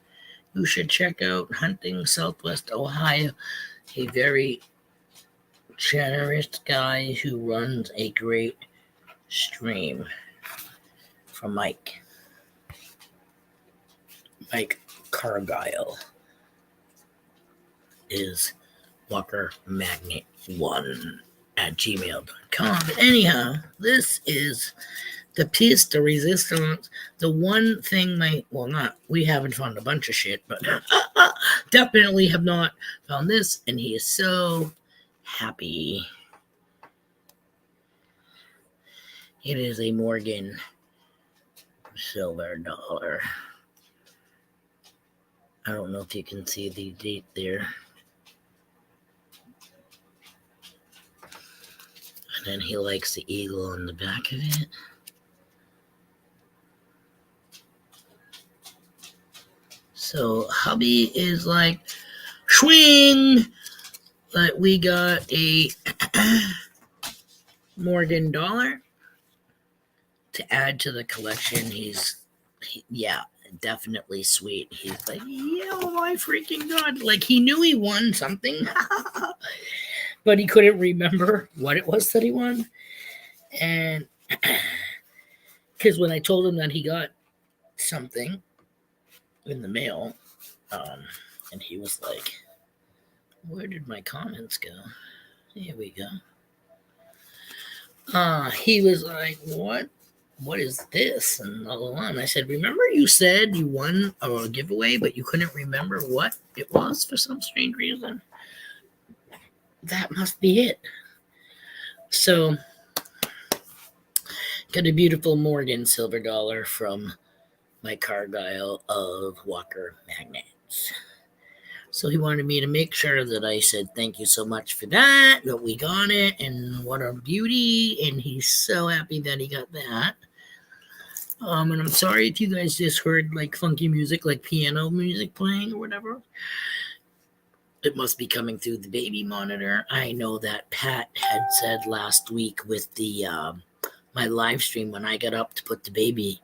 You should check out Hunting Southwest Ohio. A very generous guy who runs a great stream. From Mike Cargile is WalkerMagnet1 at gmail.com. But anyhow, this is the piece de resistance. The one thing we haven't found a bunch of shit, but definitely have not found this, and he is so happy. It is a Morgan silver dollar. I don't know if you can see the date there. And then he likes the eagle on the back of it. So hubby is like, swing! But we got a Morgan dollar to add to the collection. Definitely sweet. He's like, yeah, oh my freaking God. Like, he knew he won something, but he couldn't remember what it was that he won. And because when I told him that he got something in the mail, and he was like, where did my comments go? Here we go. He was like, what is this? And blah, blah, blah. And I said, remember you said you won a giveaway, but you couldn't remember what it was for some strange reason? That must be it. So, got a beautiful Morgan silver dollar from Mike Cargile of Walker Magnets. So he wanted me to make sure that I said thank you so much for that we got it, and what a beauty, and he's so happy that he got that. And I'm sorry if you guys just heard like funky music, like piano music playing or whatever. It must be coming through the baby monitor. I know that Pat had said last week with the my live stream, when I got up to put the baby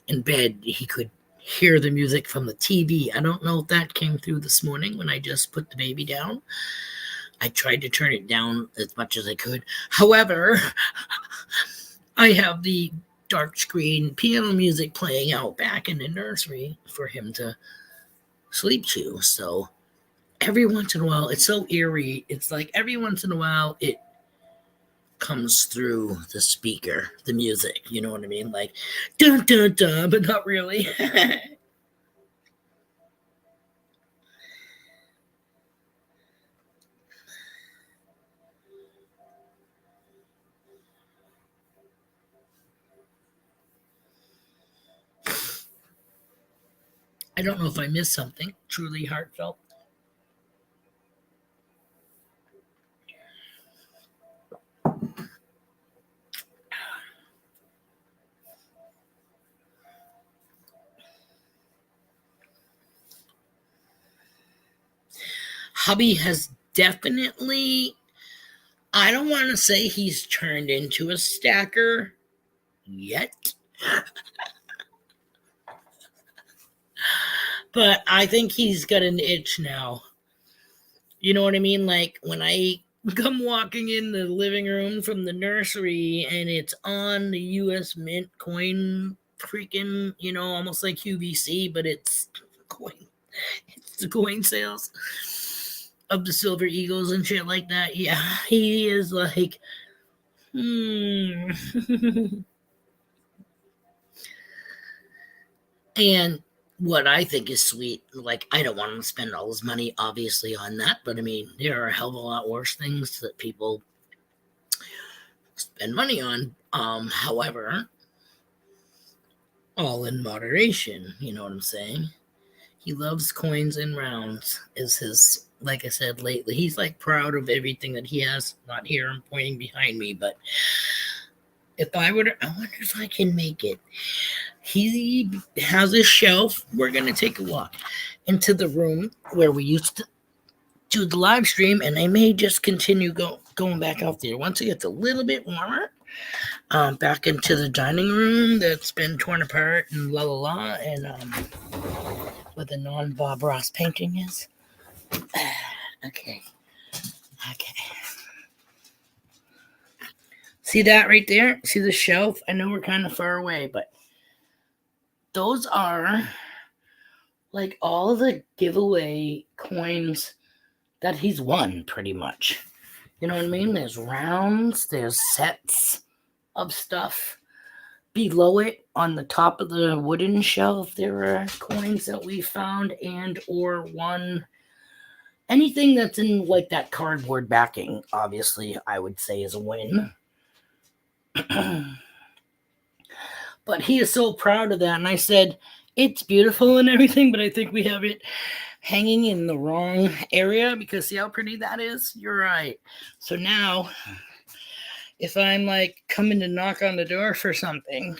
in bed, he could hear the music from the TV. I don't know if that came through this morning when I just put the baby down. I tried to turn it down as much as I could. However, I have the dark screen piano music playing out back in the nursery for him to sleep to. So every once in a while, it's so eerie. It's like every once in a while, it comes through the speaker, the music, you know what I mean? Like, dun, dun, dun, but not really. I don't know if I missed something truly heartfelt. Hubby has definitely, I don't want to say he's turned into a stacker yet, but I think he's got an itch now. You know what I mean? Like when I come walking in the living room from the nursery and it's on the US Mint coin, freaking, almost like QVC, but it's coin. It's the coin sales of the Silver Eagles and shit like that. Yeah, he is like, And what I think is sweet, like, I don't want him to spend all his money, obviously, on that, but I mean, there are a hell of a lot worse things that people spend money on. However, all in moderation, you know what I'm saying? He loves coins and rounds, is his, like I said lately, he's like proud of everything that he has. Not here, I'm pointing behind me, but if I wonder if I can make it. He has a shelf. We're going to take a walk into the room where we used to do the live stream, and I may just continue going back out there once it gets a little bit warmer. Back into the dining room that's been torn apart and la la la, and where the non-Bob Ross painting is. Okay. See that right there? See the shelf? I know we're kind of far away, but those are like all the giveaway coins that he's won, pretty much. You know what I mean? There's rounds, there's sets of stuff. Below it, on the top of the wooden shelf, there are coins that we found and or won. Anything that's in like that cardboard backing, obviously, I would say is a win. But he is so proud of that. And I said, it's beautiful and everything, but I think we have it hanging in the wrong area because see how pretty that is? You're right. So now, if I'm like coming to knock on the door for something,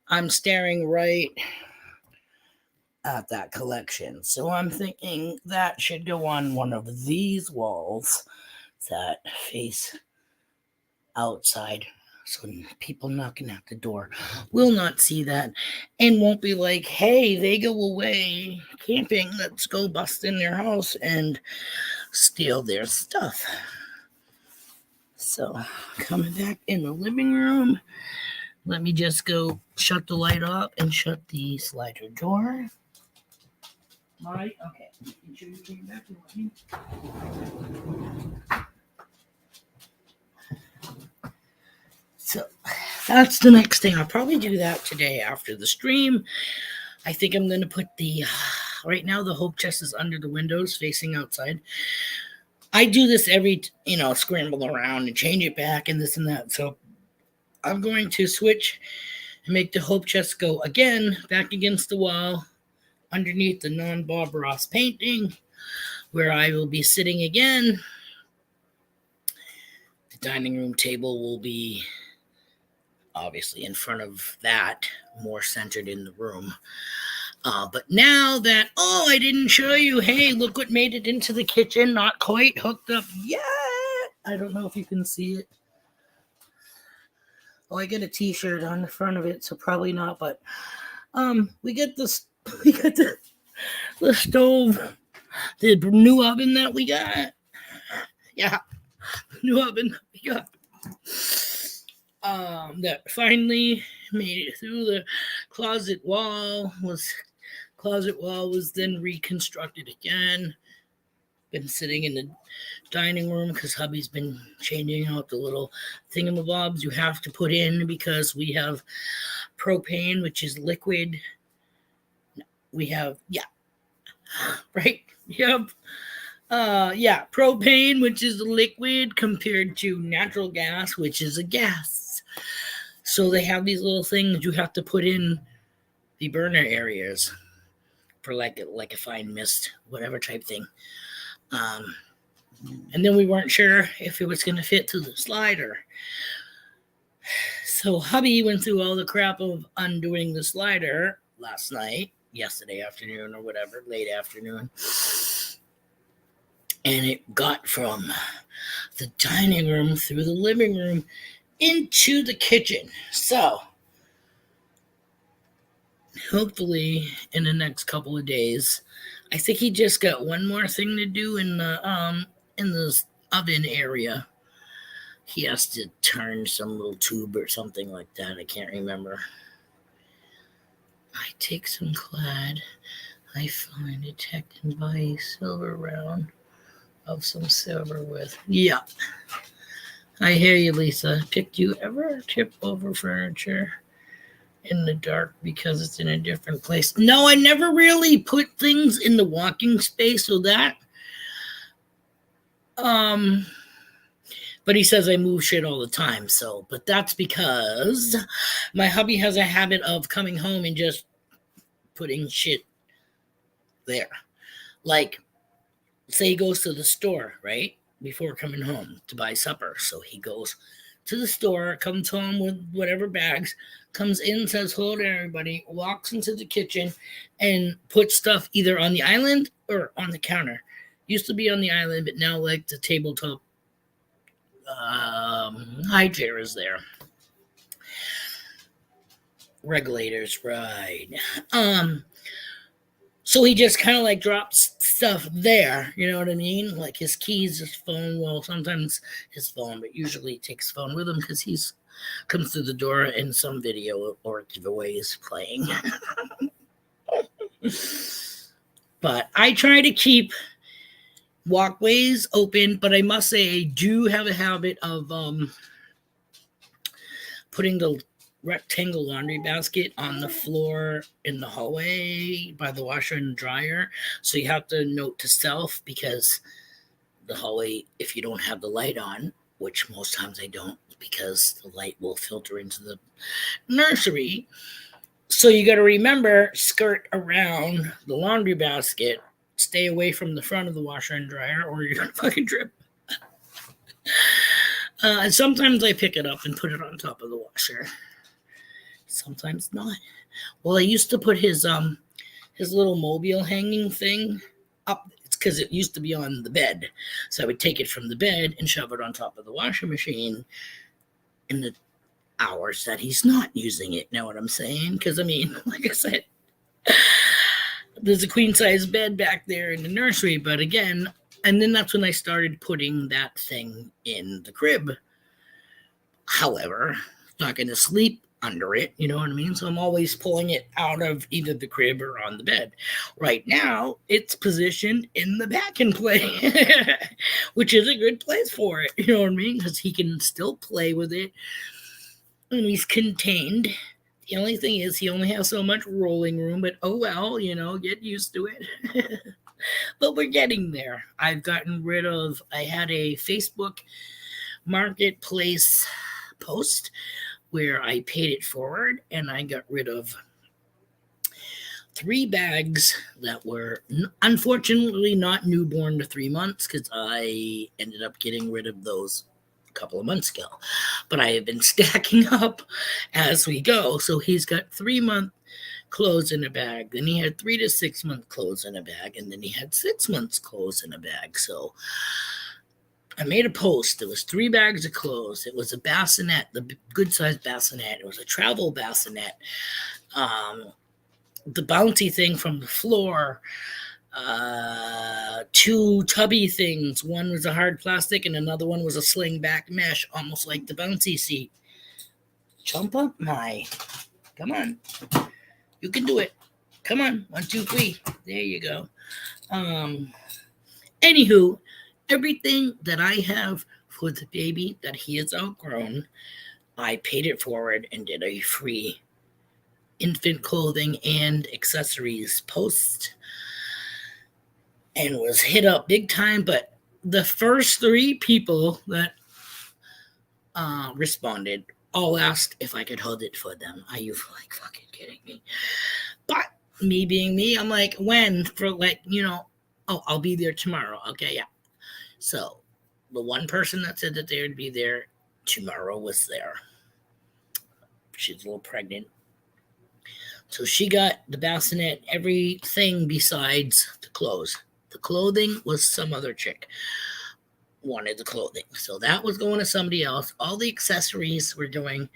I'm staring right at that collection. So I'm thinking that should go on one of these walls that face outside. So people knocking at the door will not see that and won't be like, hey, they go away camping. Let's go bust in their house and steal their stuff. So coming back in the living room, let me just go shut the light off and shut the slider door. All right, okay. Make sure you came back and let me. So that's the next thing. I'll probably do that today after the stream. I think I'm going to put right now the hope chest is under the windows facing outside. I do this every, scramble around and change it back and this and that. So I'm going to switch and make the hope chest go again back against the wall underneath the non-Bob Ross painting where I will be sitting again. The dining room table will be obviously in front of that, more centered in the room. But now that, I didn't show you, hey, look what made it into the kitchen, not quite hooked up yet. I don't know if you can see it. Oh, I get a t-shirt on the front of it, so probably not, but we got the stove, the new oven that we got. Yeah, new oven that we got. That finally made it through the closet wall was then reconstructed again. Been sitting in the dining room because hubby's been changing out the little thingamabobs you have to put in because we have propane, which is liquid. We have, propane, which is a liquid compared to natural gas, which is a gas. So they have these little things you have to put in the burner areas for like a fine mist, whatever type thing. And then we weren't sure if it was going to fit through the slider. So hubby went through all the crap of undoing the slider yesterday afternoon or whatever, late afternoon. And it got from the dining room through the living room into the kitchen. So hopefully in the next couple of days, I think he just got one more thing to do in the oven area. He has to turn some little tube or something like that. I can't remember. I take some clad. I find detect and buy a silver round of some silver with. Yeah. I hear you, Lisa. Did you ever tip over furniture in the dark because it's in a different place? No, I never really put things in the walking space so that. But he says I move shit all the time. So, but that's because my hubby has a habit of coming home and just putting shit there. Like, say he goes to the store, right? Before coming home to buy supper. So he goes to the store, comes home with whatever bags, comes in, says hello to everybody, walks into the kitchen and puts stuff either on the island or on the counter. Used to be on the island, but now like the tabletop high chair is there. Regulators, right. Um, so he just kind of like drops stuff there, you know what I mean? Like his keys, his phone. Well, sometimes his phone, but usually he takes phone with him because he's comes through the door and some video or giveaway is playing. But I try to keep walkways open, but I must say I do have a habit of putting the rectangle laundry basket on the floor in the hallway by the washer and dryer. So you have to note to self, because the hallway, if you don't have the light on, which most times I don't, because the light will filter into the nursery. So you got to remember, skirt around the laundry basket, stay away from the front of the washer and dryer, or you're gonna fucking drip. And sometimes I pick it up and put it on top of the washer. Sometimes not. Well, I used to put his little mobile hanging thing up. It's because it used to be on the bed, so I would take it from the bed and shove it on top of the washing machine in the hours that he's not using it. Know what I'm saying? Because I mean, like I said, there's a queen size bed back there in the nursery, but again, and then that's when I started putting that thing in the crib. However, I'm not going to sleep under it, you know what I mean? So I'm always pulling it out of either the crib or on the bed. Right now, it's positioned in the back and play, which is a good place for it, you know what I mean? Because he can still play with it, and he's contained. The only thing is he only has so much rolling room, but oh well, you know, get used to it. But we're getting there. I've gotten rid of, I had a Facebook marketplace post where I paid it forward, and I got rid of 3 bags that were unfortunately not newborn to 3 months, because I ended up getting rid of those a couple of months ago. But I have been stacking up as we go. So he's got 3-month clothes in a bag, then he had 3 to 6 month clothes in a bag, and then he had 6 months clothes in a bag. So I made a post. It was 3 bags of clothes. It was a bassinet, the good sized bassinet. It was a travel bassinet. The bouncy thing from the floor. 2 tubby things. One was a hard plastic, and another one was a sling back mesh, almost like the bouncy seat. Jump up, my. Come on. You can do it. Come on. 1, 2, 3. There you go. Anywho, everything that I have for the baby that he has outgrown, I paid it forward and did a free infant clothing and accessories post, and was hit up big time. But the first 3 people that responded all asked if I could hold it for them. Are you like fucking kidding me? But me being me, I'm like, when? For like, you know, oh, I'll be there tomorrow. Okay, yeah. So the one person that said that they would be there tomorrow was there. She's a little pregnant. So she got the bassinet, everything besides the clothes. The clothing was some other chick wanted the clothing. So that was going to somebody else. All the accessories were going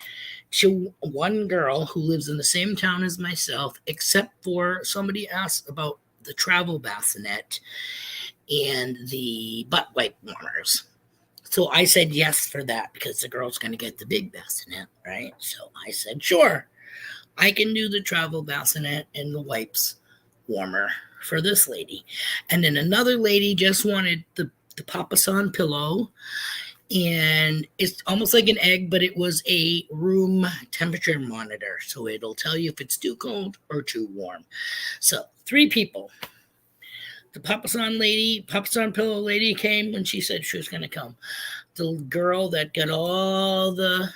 to one girl who lives in the same town as myself, except for somebody asked about the travel bassinet and the butt wipe warmers. So I said yes for that, because the girl's going to get the big bassinet, right? So I said, sure, I can do the travel bassinet and the wipes warmer for this lady. And then another lady just wanted the Papasan pillow, and it's almost like an egg, but it was a room temperature monitor, so it'll tell you if it's too cold or too warm. So 3 people. The Papasan pillow lady came when she said she was going to come. The girl that got all the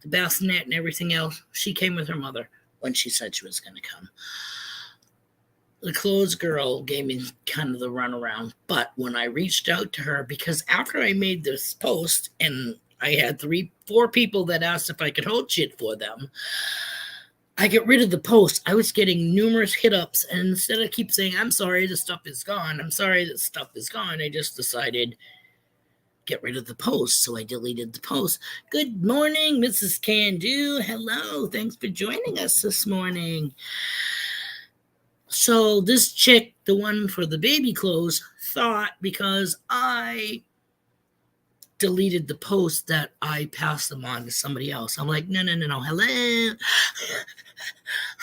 bassinet and everything else, she came with her mother when she said she was going to come. The clothes girl gave me kind of the runaround, but when I reached out to her, because after I made this post and I had 4 people that asked if I could hold shit for them, I get rid of the post. I was getting numerous hit ups, and instead of keep saying, I'm sorry, the stuff is gone, I'm sorry, the stuff is gone, I just decided get rid of the post. So I deleted the post. Good morning, Mrs. Can Do. Hello. Thanks for joining us this morning. So this chick, the one for the baby clothes, thought because I deleted the post that I passed them on to somebody else. I'm like, no. Hello.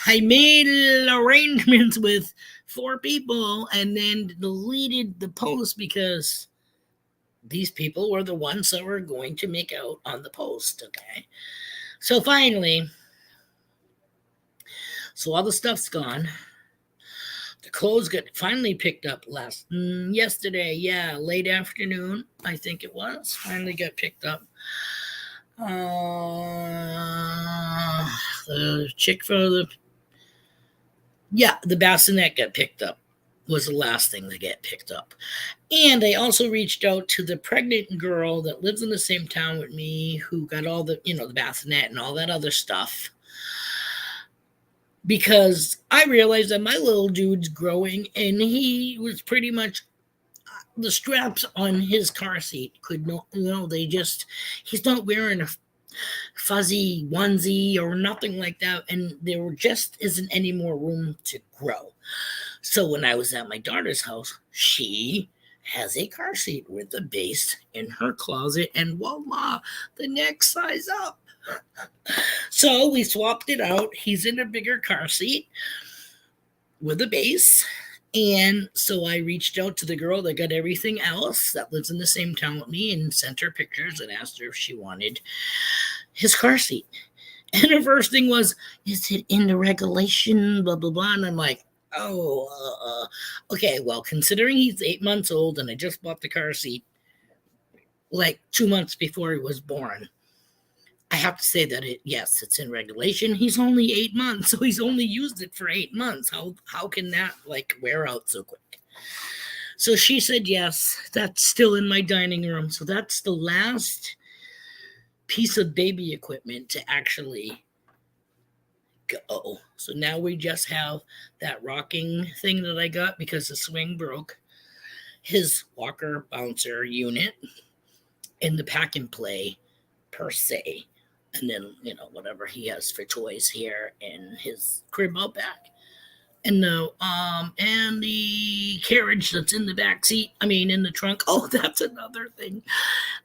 I made arrangements with 4 people and then deleted the post because these people were the ones that were going to make out on the post. Okay. So finally, all the stuff's gone. The clothes got finally picked up yesterday. Yeah, late afternoon, I think it was. Finally got picked up. The chick for the bassinet got picked up. Was the last thing to get picked up. And I also reached out to the pregnant girl that lives in the same town with me who got all the, the bassinet and all that other stuff. Because I realized that my little dude's growing and he was pretty much the straps on his car seat could not, he's not wearing a fuzzy onesie or nothing like that. And there just isn't any more room to grow. So when I was at my daughter's house, she has a car seat with a base in her closet, and voila, the next size up. So we swapped it out. He's in a bigger car seat with a base. And so I reached out to the girl that got everything else that lives in the same town with me and sent her pictures and asked her if she wanted his car seat. And her first thing was, is it in the regulation, blah, blah, blah. And I'm like, okay, well, considering he's 8 months old and I just bought the car seat like 2 months before he was born, I have to say that yes, it's in regulation. He's only 8 months, so he's only used it for 8 months. How can that wear out so quick? So she said yes. That's still in my dining room. So that's the last piece of baby equipment to actually go. So now we just have that rocking thing that I got because the swing broke, his walker bouncer unit, and the pack and play per se. And then, whatever he has for toys here in his crib out back. And the carriage that's in the back seat, in the trunk. Oh, that's another thing.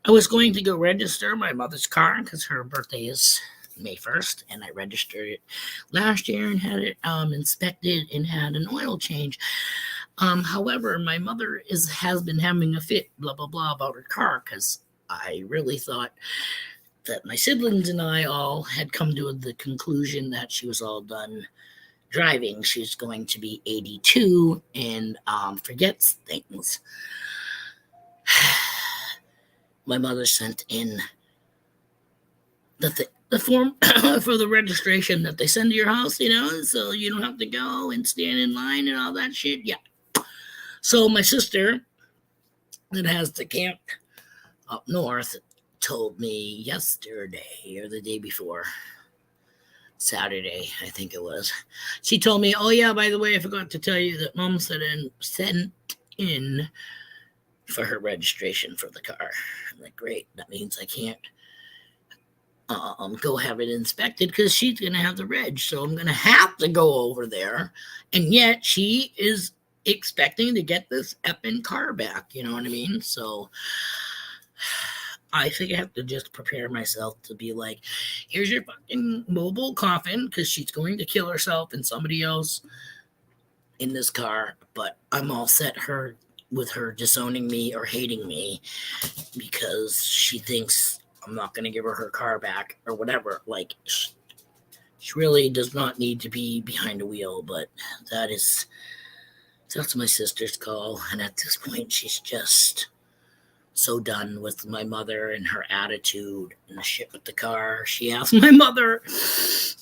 I was going to go register my mother's car because her birthday is May 1st, and I registered it last year and had it inspected and had an oil change. However, my mother has been having a fit, blah, blah, blah, about her car because I really thought that my siblings and I all had come to the conclusion that she was all done driving. She's going to be 82 and forgets things. My mother sent in the form for the registration that they send to your house, so you don't have to go and stand in line and all that shit. Yeah. So my sister that has the camp up north told me yesterday or the day before, Saturday, I think it was. She told me, oh yeah, by the way, I forgot to tell you that Mom sent in for her registration for the car. I'm like, great. That means I can't go have it inspected because she's going to have the reg. So I'm going to have to go over there. And yet she is expecting to get this effing car back. You know what I mean? So I think I have to just prepare myself to be like, here's your fucking mobile coffin because she's going to kill herself and somebody else in this car. But I'm all set with her disowning me or hating me because she thinks I'm not going to give her car back or whatever. Like, she really does not need to be behind a wheel, but that's my sister's call. And at this point, she's just so done with my mother and her attitude and the shit with the car. She asked my mother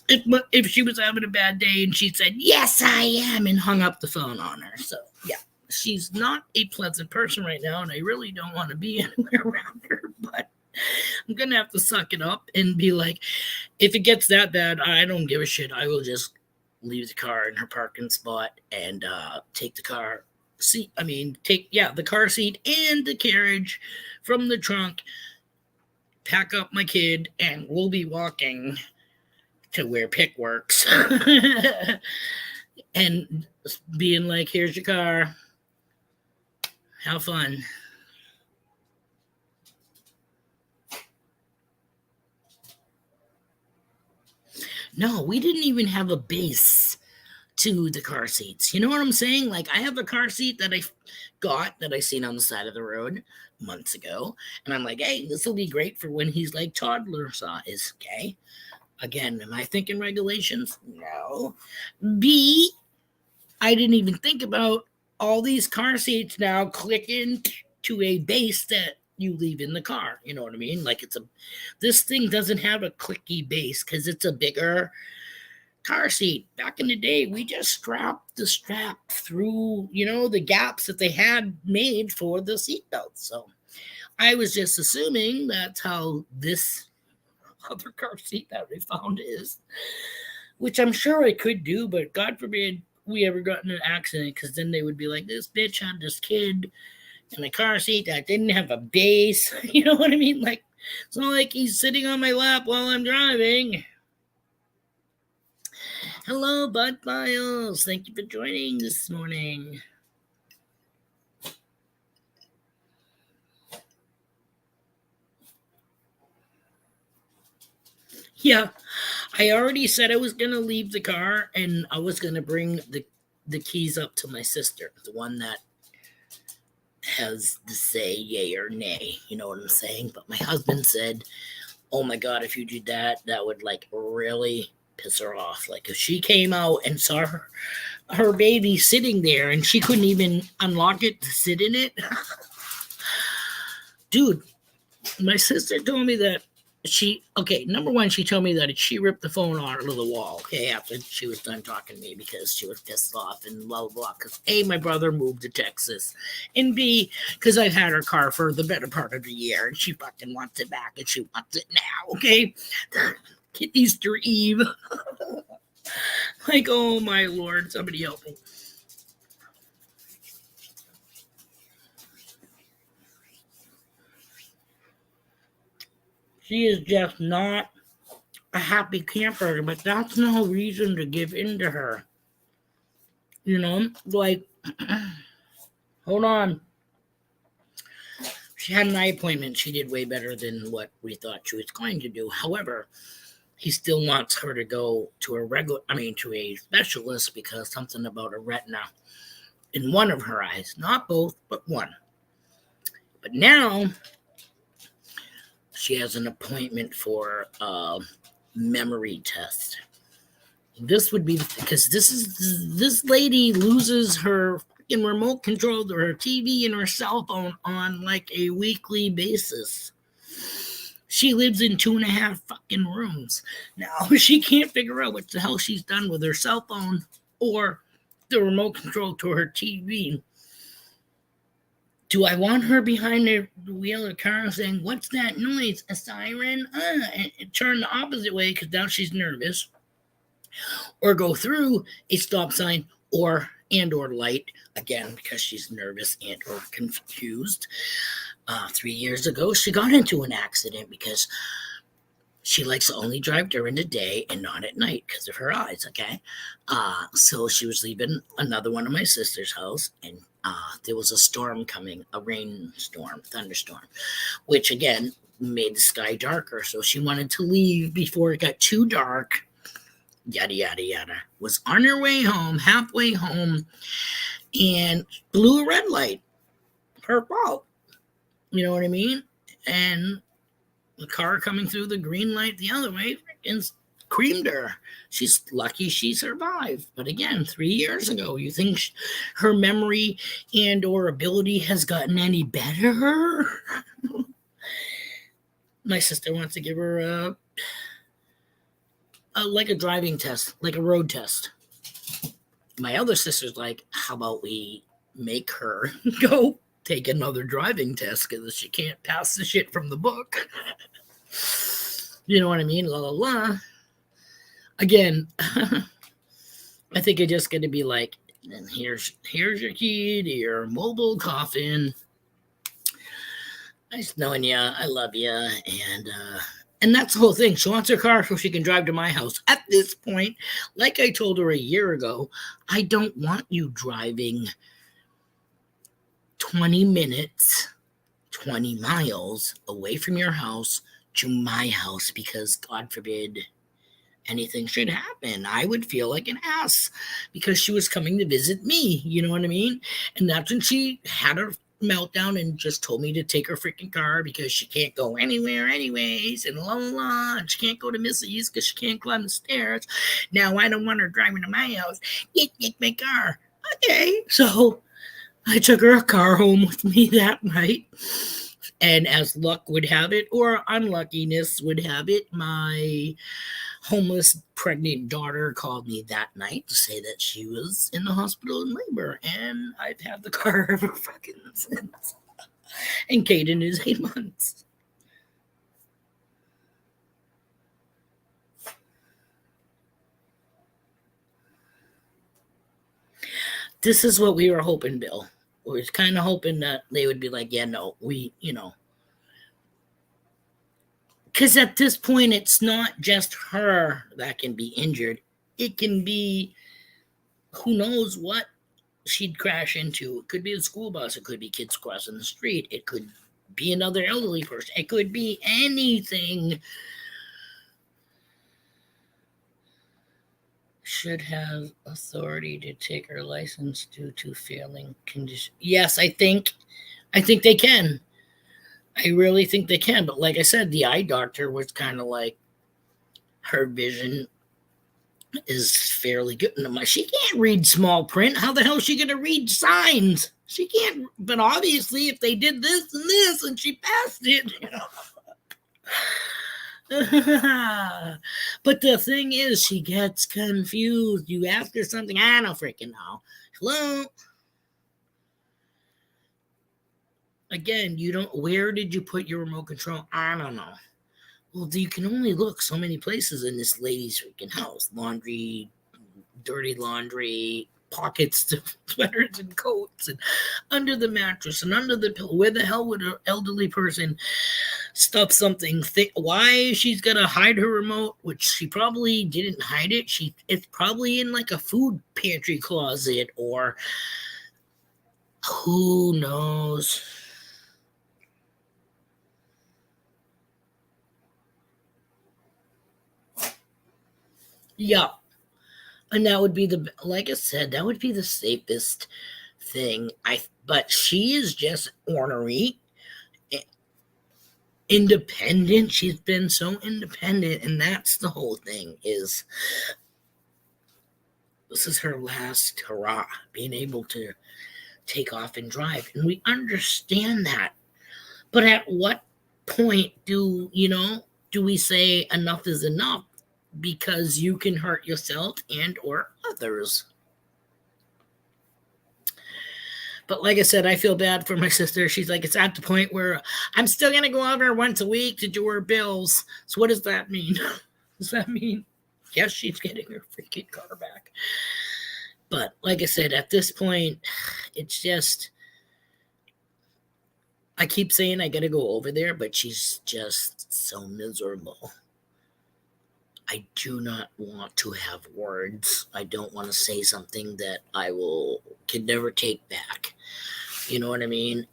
if she was having a bad day, and she said, yes, I am, and hung up the phone on her. So, yeah, she's not a pleasant person right now, and I really don't want to be anywhere around her, but I'm gonna have to suck it up and be like, if it gets that bad, I don't give a shit. I will just leave the car in her parking spot and take the car seat. I mean, the car seat and the carriage from the trunk, pack up my kid, and we'll be walking to where Pick works. And being like, here's your car. Have fun. No, we didn't even have a base to the car seats. You know what I'm saying? Like, I have a car seat that I got that I seen on the side of the road months ago. And I'm like, hey, this will be great for when he's like toddler size. Okay. Again, am I thinking regulations? No. B, I didn't even think about all these car seats now clicking to a base that you leave in the car. You know what I mean? Like this thing doesn't have a clicky base because it's a bigger car seat. Back in the day, we just strapped the strap through, the gaps that they had made for the seatbelt. So I was just assuming that's how this other car seat that we found is, which I'm sure I could do, but God forbid we ever got in an accident, because then they would be like, this bitch had this kid in a car seat that didn't have a base. You know what I mean? Like, it's not like he's sitting on my lap while I'm driving. Hello, Bud Files. Thank you for joining this morning. Yeah, I already said I was going to leave the car and I was going to bring the keys up to my sister, the one that has to say yay or nay. You know what I'm saying? But my husband said, oh my God, if you did that, that would like really piss her off. Like if she came out and saw her baby sitting there and she couldn't even unlock it to sit in it. Dude, my sister told me that number one, she told me that she ripped the phone out of the wall, okay, after she was done talking to me because she was pissed off and blah, blah, blah. Because A, my brother moved to Texas, and B, because I've had her car for the better part of the year, and she fucking wants it back, and she wants it now, okay? Easter Eve. Like, oh my Lord, somebody help me. She is just not a happy camper, but that's no reason to give in to her. You know, like, hold on. She had an eye appointment. She did way better than what we thought she was going to do. However, he still wants her to go to a specialist because something about a retina in one of her eyes, not both, but one. But now she has an appointment for a memory test. This would be because this lady loses her fucking remote control to her TV and her cell phone on like a weekly basis. She lives in 2.5 fucking rooms. Now she can't figure out what the hell she's done with her cell phone or the remote control to her TV. Do I want her behind the wheel of the car saying, what's that noise? A siren? And turn the opposite way because now she's nervous. Or go through a stop sign or light, again, because she's nervous and or confused. 3 years ago, she got into an accident because she likes to only drive during the day and not at night because of her eyes, okay? So she was leaving another one of my sister's house, and there was a storm coming, a rainstorm, thunderstorm, which, again, made the sky darker. So she wanted to leave before it got too dark, yada, yada, yada. Was on her way home, halfway home, and blew a red light. Her fault. You know what I mean? And the car coming through the green light the other way and creamed her. She's lucky she survived. But again, 3 years ago, you think her memory and or ability has gotten any better? My sister wants to give her like a driving test, like a road test. My other sister's like, how about we make her go take another driving test because she can't pass the shit from the book. You know what I mean? La la la. Again, I think I just got to be like, and here's your key to your mobile coffin. Nice knowing you. I love you, and that's the whole thing. She wants her car so she can drive to my house. At this point, like I told her a year ago, I don't want you driving 20 minutes, 20 miles away from your house to my house because, God forbid, anything should happen. I would feel like an ass because she was coming to visit me. You know what I mean? And that's when she had her meltdown and just told me to take her freaking car because she can't go anywhere anyways and la la la, and she can't go to Missy's because she can't climb the stairs. Now I don't want her driving to my house. Get my car. Okay, so I took her car home with me that night, and as luck would have it, or unluckiness would have it, my homeless pregnant daughter called me that night to say that she was in the hospital in labor, and I've had the car ever fucking since. And Caden is 8 months. This is what we were hoping, Bill. We was kind of hoping that they would be like, yeah, no, because at this point, it's not just her that can be injured. It can be who knows what she'd crash into. It could be a school bus. It could be kids crossing the street. It could be another elderly person. It could be anything. Should have authority to take her license due to failing condition. Yes, I think they can. I really think they can. But like I said, the eye doctor was kind of like, her vision is fairly good. She can't read small print. How the hell is she going to read signs? She can't. But obviously, if they did this and this and she passed it, But the thing is, she gets confused. You ask her something, I don't freaking know. Hello? Again, you don't. Where did you put your remote control? I don't know. Well, you can only look so many places in this lady's freaking house. Laundry, dirty laundry, pockets to sweaters and coats, and under the mattress and under the pillow. Where the hell would an elderly person stuff something? Why she's gonna hide her remote, which she probably didn't hide it. It's probably in like a food pantry closet, or who knows. Yeah. And that would be like I said, that would be the safest thing. But she is just ornery, independent. She's been so independent, and that's the whole thing. Is this is her last hurrah, being able to take off and drive, and we understand that. But at what point do we say enough is enough? Because you can hurt yourself and or others. But like I said, I feel bad for my sister. She's like, it's at the point where I'm still going to go over once a week to do her bills. So what does that mean? Does that mean, yes, she's getting her freaking car back? But like I said, at this point, it's just, I keep saying I got to go over there, but she's just so miserable. I do not want to have words. I don't want to say something that can never take back. You know what I mean?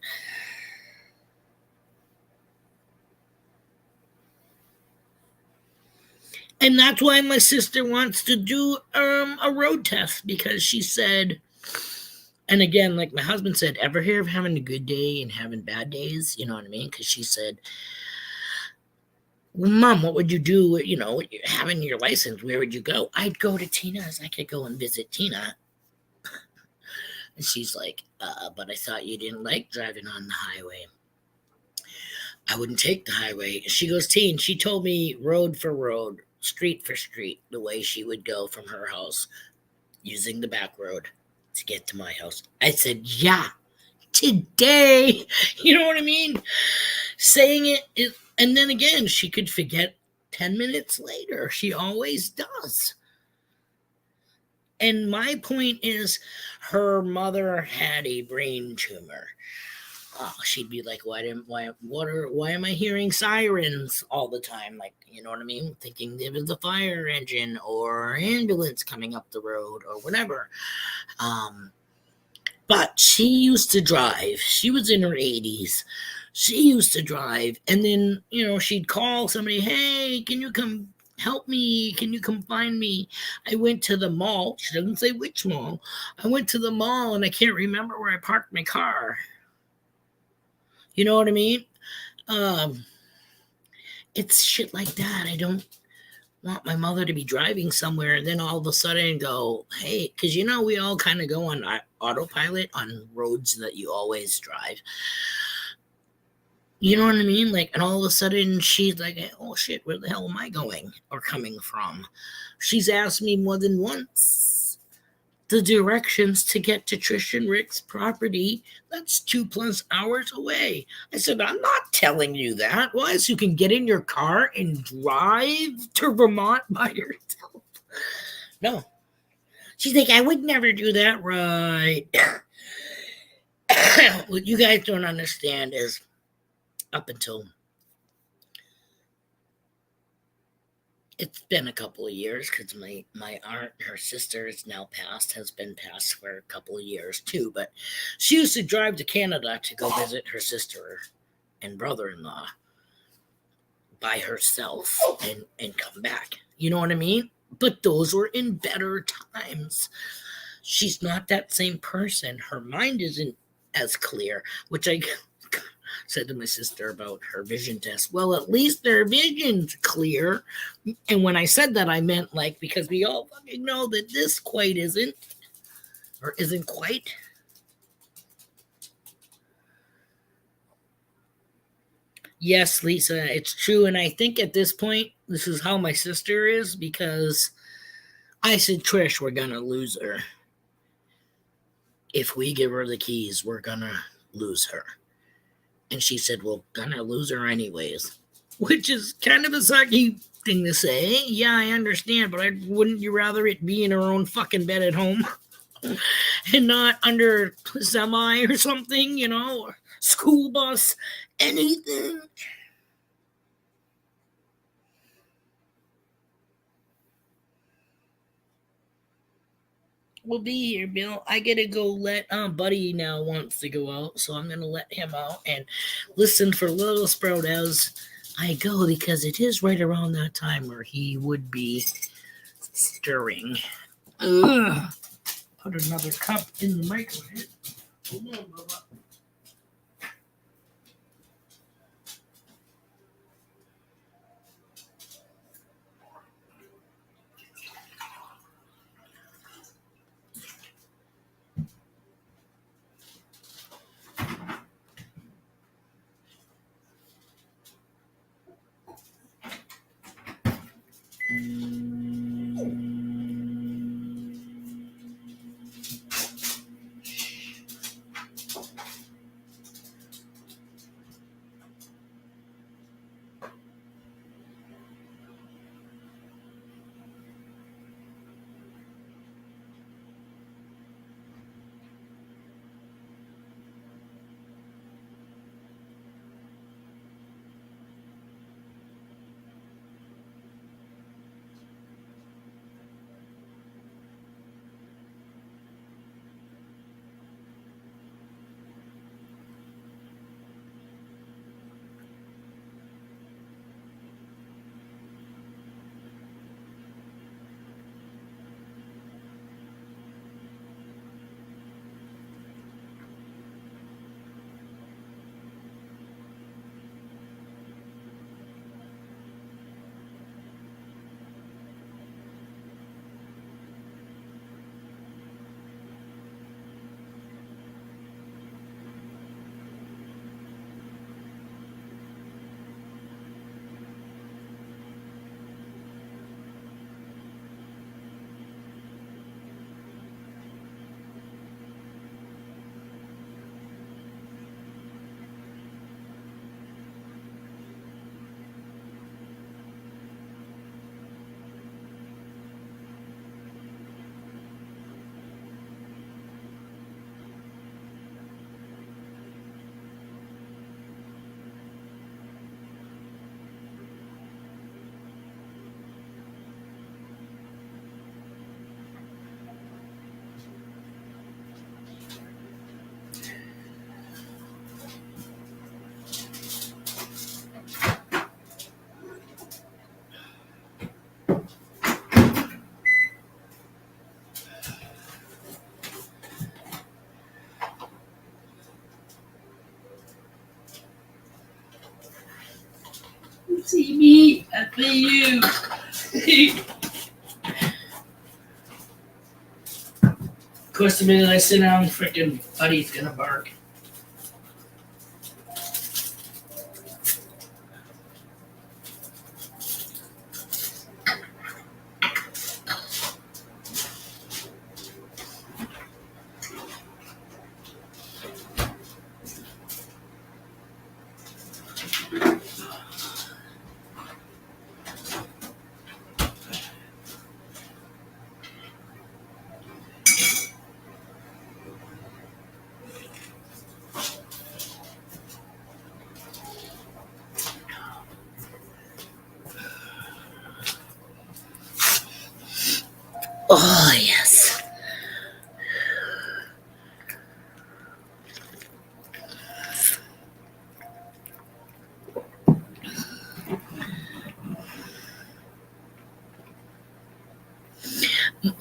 And that's why my sister wants to do a road test, because she said, and again, like my husband said, ever hear of having a good day and having bad days? You know what I mean? Because she said, well, Mom, what would you do? Having your license, where would you go? I'd go to Tina's. I could go and visit Tina. And she's like, but I thought you didn't like driving on the highway. I wouldn't take the highway. She goes, Teen, she told me road for road, street for street, the way she would go from her house using the back road to get to my house. I said, yeah, today. You know what I mean? Saying it is, and then again, she could forget 10 minutes later. She always does. And my point is, her mother had a brain tumor. Oh, she'd be like, why am I hearing sirens all the time? Like, you know what I mean? Thinking there was a fire engine or ambulance coming up the road or whatever. But she used to drive. She was in her 80s. She used to drive. And then, she'd call somebody, hey, can you come help me? Can you come find me? I went to the mall. She doesn't say which mall. I went to the mall and I can't remember where I parked my car. You know what I mean? It's shit like that. I don't want my mother to be driving somewhere and then all of a sudden go, hey, because we all kind of go on autopilot on roads that you always drive. You know what I mean? Like, and all of a sudden she's like, oh shit, where the hell am I going or coming from? She's asked me more than once the directions to get to Trish and Rick's property. That's 2+ hours away. I said, I'm not telling you that. Why? So you can get in your car and drive to Vermont by yourself? No. She's like, I would never do that. Right. What you guys don't understand is up until it's been a couple of years because my aunt, her sister is now passed, has been passed for a couple of years too. But she used to drive to Canada to go visit her sister and brother-in-law by herself and come back. You know what I mean? But those were in better times. She's not that same person. Her mind isn't as clear, which I said to my sister about her vision test. Well, at least their vision's clear. And when I said that, I meant like, because we all fucking know that this quite isn't, or isn't quite. Yes, Lisa, it's true. And I think at this point, this is how my sister is, because I said, Trish, we're going to lose her. If we give her the keys, we're going to lose her. And she said, well, gonna lose her anyways. Which is kind of a sucky thing to say. Yeah, I understand, but wouldn't you rather it be in her own fucking bed at home? And not under a semi or something, or school bus, anything? We'll be here, Bill. I gotta go let Buddy now wants to go out, so I'm gonna let him out and listen for Little Sprout as I go, because it is right around that time where he would be stirring. Ugh. Put another cup in the microwave. Hold on, Bubba. See me, I see you. Of course, the minute I sit down, freaking Buddy's gonna bark. Oh, yes.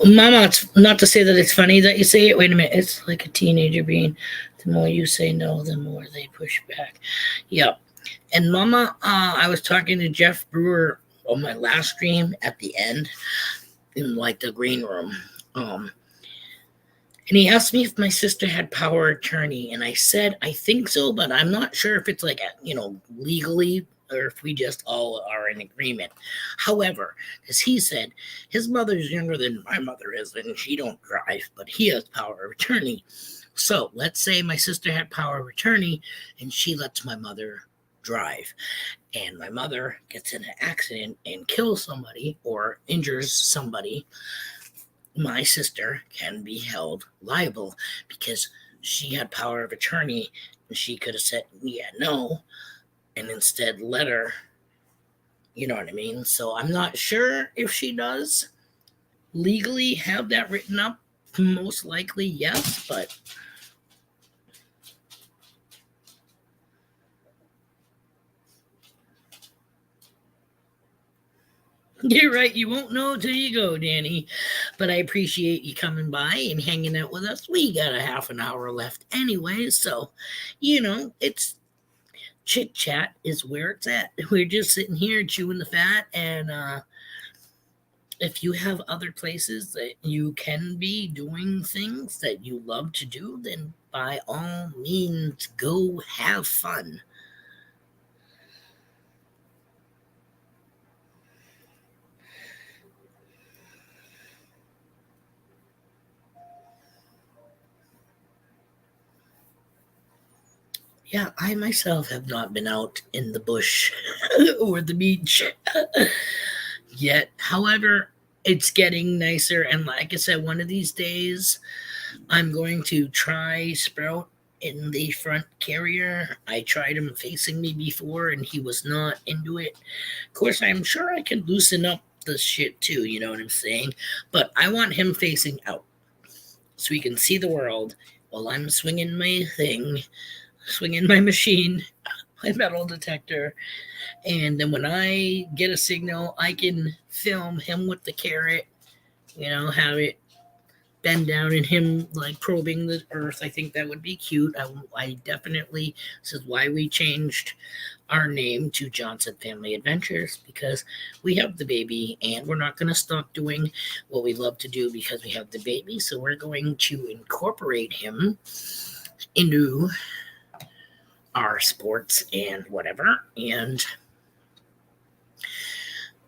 Mama, it's not to say that it's funny that you say it. Wait a minute. It's like a teenager being, the more you say no, the more they push back. Yep. And Mama, I was talking to Jeff Brewer on my last stream at the end in like the green room. And he asked me if my sister had power of attorney. And I said, I think so, but I'm not sure if it's like, legally or if we just all are in agreement. However, as he said, his mother's younger than my mother is, and she don't drive, but he has power of attorney. So let's say my sister had power of attorney and she lets my mother drive, and my mother gets in an accident and kills somebody or injures somebody. My sister can be held liable because she had power of attorney and she could have said, yeah, no, and instead let her, you know what I mean? So I'm not sure if she does legally have that written up. Most likely, yes, but you're right. You won't know till you go, Danny. But I appreciate you coming by and hanging out with us. We got a half an hour left anyway, so it's chit chat is where it's at. We're just sitting here chewing the fat, and if you have other places that you can be doing things that you love to do, then by all means go have fun. Yeah, I myself have not been out in the bush or the beach yet. However, it's getting nicer. And like I said, one of these days, I'm going to try Sprout in the front carrier. I tried him facing me before and he was not into it. Of course, I'm sure I can loosen up the shit too, you know what I'm saying? But I want him facing out so he can see the world while I'm swinging my thing, swinging my machine, my metal detector. And then when I get a signal, I can film him with the carrot, have it bend down and him like probing the earth. I think that would be cute. I definitely, this is why we changed our name to Johnson Family Adventures, because we have the baby and we're not going to stop doing what we love to do because we have the baby. So we're going to incorporate him into our sports and whatever. And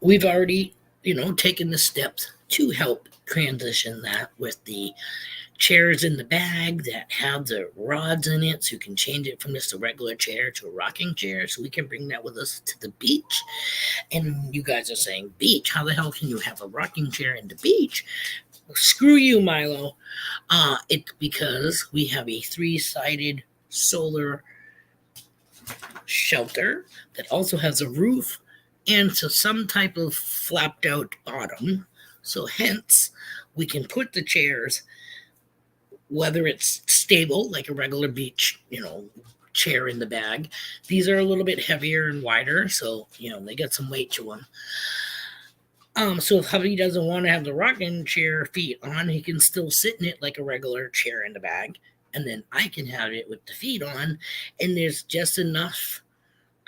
we've already, taken the steps to help transition that with the chairs in the bag that have the rods in it, so you can change it from just a regular chair to a rocking chair, so we can bring that with us to the beach. And you guys are saying, beach? How the hell can you have a rocking chair in the beach? Well, screw you, Milo. It's because we have a 3-sided solar shelter that also has a roof and so some type of flapped out bottom. So hence, we can put the chairs, whether it's stable, like a regular beach, chair in the bag. These are a little bit heavier and wider, so, they get some weight to them. So if hubby doesn't want to have the rocking chair feet on, he can still sit in it like a regular chair in the bag. And then I can have it with the feet on, and there's just enough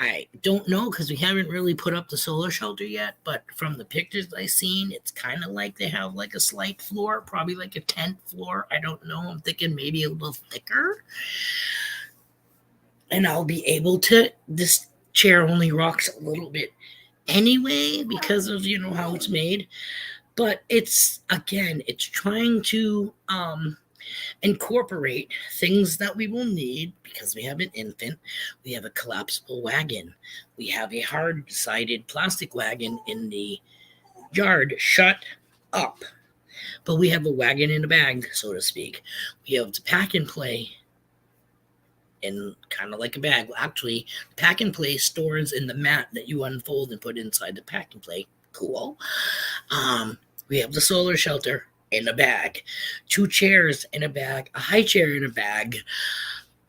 I don't know because we haven't really put up the solar shelter yet, but from the pictures I seen, it's kind of like they have like a slight floor, probably like a tent floor. I don't know. I'm thinking maybe a little thicker, and I'll be able to. This chair only rocks a little bit anyway because of how it's made, but it's again, it's trying to incorporate things that we will need because we have an infant. We have a collapsible wagon. We have a hard sided plastic wagon in the yard shut up. But we have a wagon in a bag, so to speak. We have the pack and play in kind of like a bag. Actually, the pack and play stores in the mat that you unfold and put inside the pack and play. Cool. We have the solar shelter in a bag, two chairs in a bag, a high chair in a bag.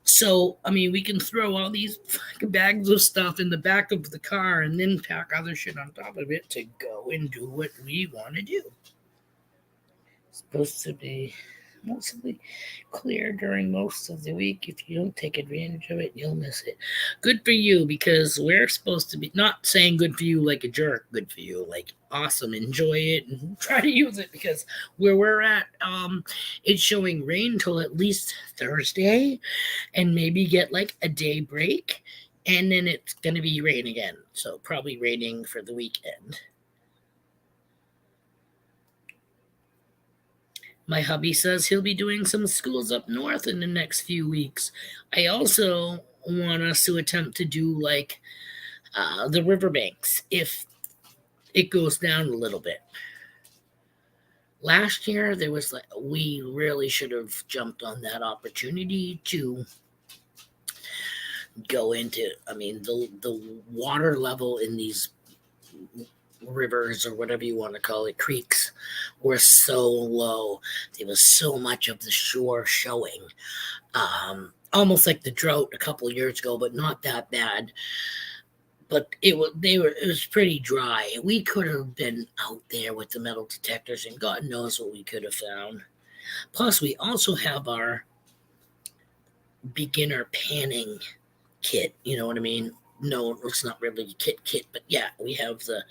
So, I mean, we can throw all these bags of stuff in the back of the car and then pack other shit on top of it to go and do what we want to do. It's supposed to be mostly clear during most of the week. If you don't take advantage of it, you'll miss it. Good for you because we're supposed to be not saying good for you like a jerk, good for you, like awesome, enjoy it and try to use it because where we're at, it's showing rain till at least Thursday and maybe get like a day break and then it's gonna be rain again. So probably raining for the weekend. My hubby says he'll be doing some schools up north in the next few weeks. I also want us to attempt to do like the riverbanks if it goes down a little bit. Last year, there was like, we really should have jumped on that opportunity to go into, I mean, the water level in these rivers or whatever you want to call it, creeks, were so low. There was so much of the shore showing. Almost like the drought a couple of years ago, but not that bad. But it was pretty dry. We could have been out there with the metal detectors, and God knows what we could have found. Plus, we also have our beginner panning kit. You know what I mean? No, it's not really a kit, but yeah, we have the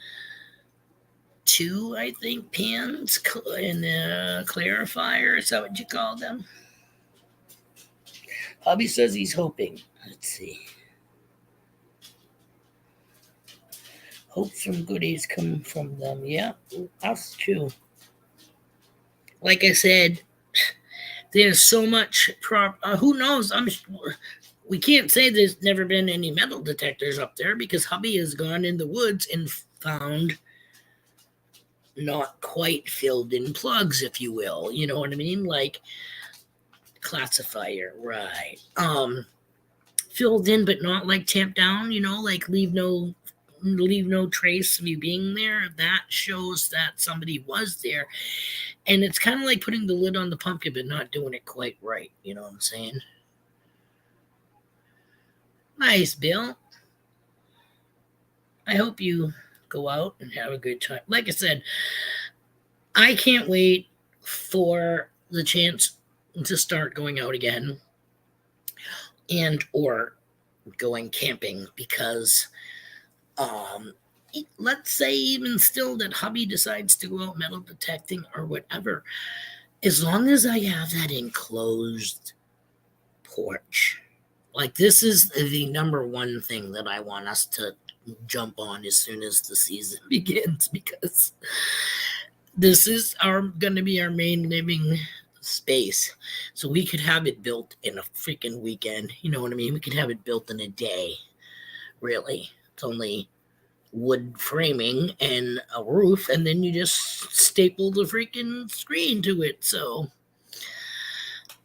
two, I think, pans and the clarifier. Is that what you call them? Hubby says he's hoping. Let's see. Hope some goodies come from them. Yeah, us too. Like I said, there's so much. Who knows? We can't say there's never been any metal detectors up there because hubby has gone in the woods and found not quite filled in plugs, if you will. You know what I mean? Like classifier, right? Filled in but not like tamped down. Like leave no trace of you being there. That shows that somebody was there, and it's kind of like putting the lid on the pumpkin but not doing it quite right. You know what I'm saying? Nice, Bill. I hope you go out and have a good time. Like I said, I can't wait for the chance to start going out again and or going camping because let's say even still that hubby decides to go out metal detecting or whatever, as long as I have that enclosed porch, like this is the number one thing that I want us to jump on as soon as the season begins because this is our going to be our main living space. So we could have it built in a freaking weekend. You know what I mean? We could have it built in a day. Really. It's only wood framing and a roof, and then you just staple the freaking screen to it.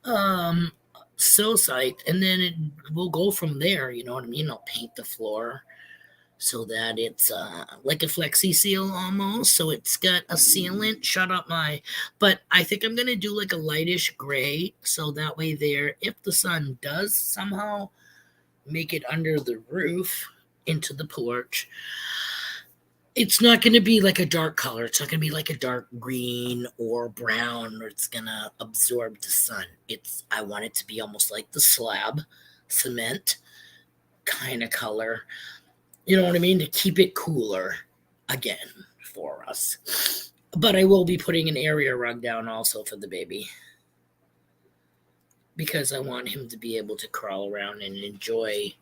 Um, so psyched. And then it will go from there. You know what I mean? I'll paint the floor so that it's like a flexi seal almost. So it's got a sealant. Shut up, my. But I think I'm gonna do like a lightish gray, so that way there, if the sun does somehow make it under the roof into the porch, it's not going to be like a dark color. It's not going to be like a dark green or brown, or it's going to absorb the sun. I want it to be almost like the slab cement kind of color. You know what I mean? To keep it cooler again for us. But I will be putting an area rug down also for the baby, because I want him to be able to crawl around and enjoy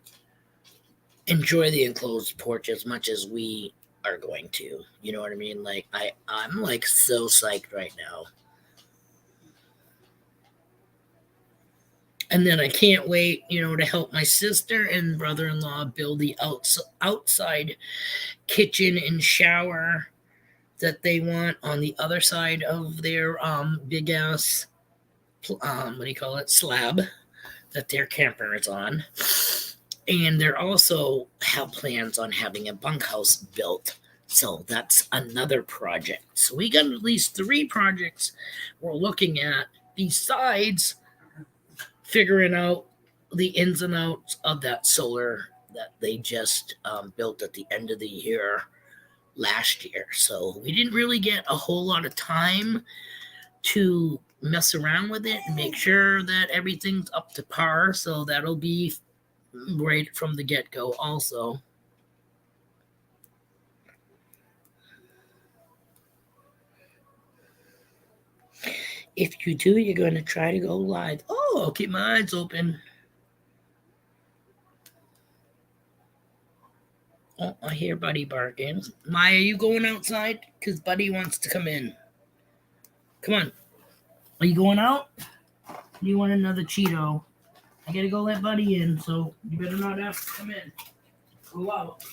the enclosed porch as much as we are going to. You know what I mean? Like I'm like so psyched right now. And then I can't wait, to help my sister and brother-in-law build the outside kitchen and shower that they want on the other side of their big ass what do you call it, slab that their camper is on. And they're also have plans on having a bunkhouse built. So that's another project. So we got at least 3 projects we're looking at besides figuring out the ins and outs of that solar that they just built at the end of the year last year. So we didn't really get a whole lot of time to mess around with it and make sure that everything's up to par. So that'll be right from the get-go also. If you do, you're going to try to go live. Oh, I'll keep my eyes open. Oh, I hear Buddy barking. Maya, are you going outside? Because Buddy wants to come in. Come on. Are you going out? You want another Cheeto? I gotta go let Buddy in, so you better not have to come in. Go out.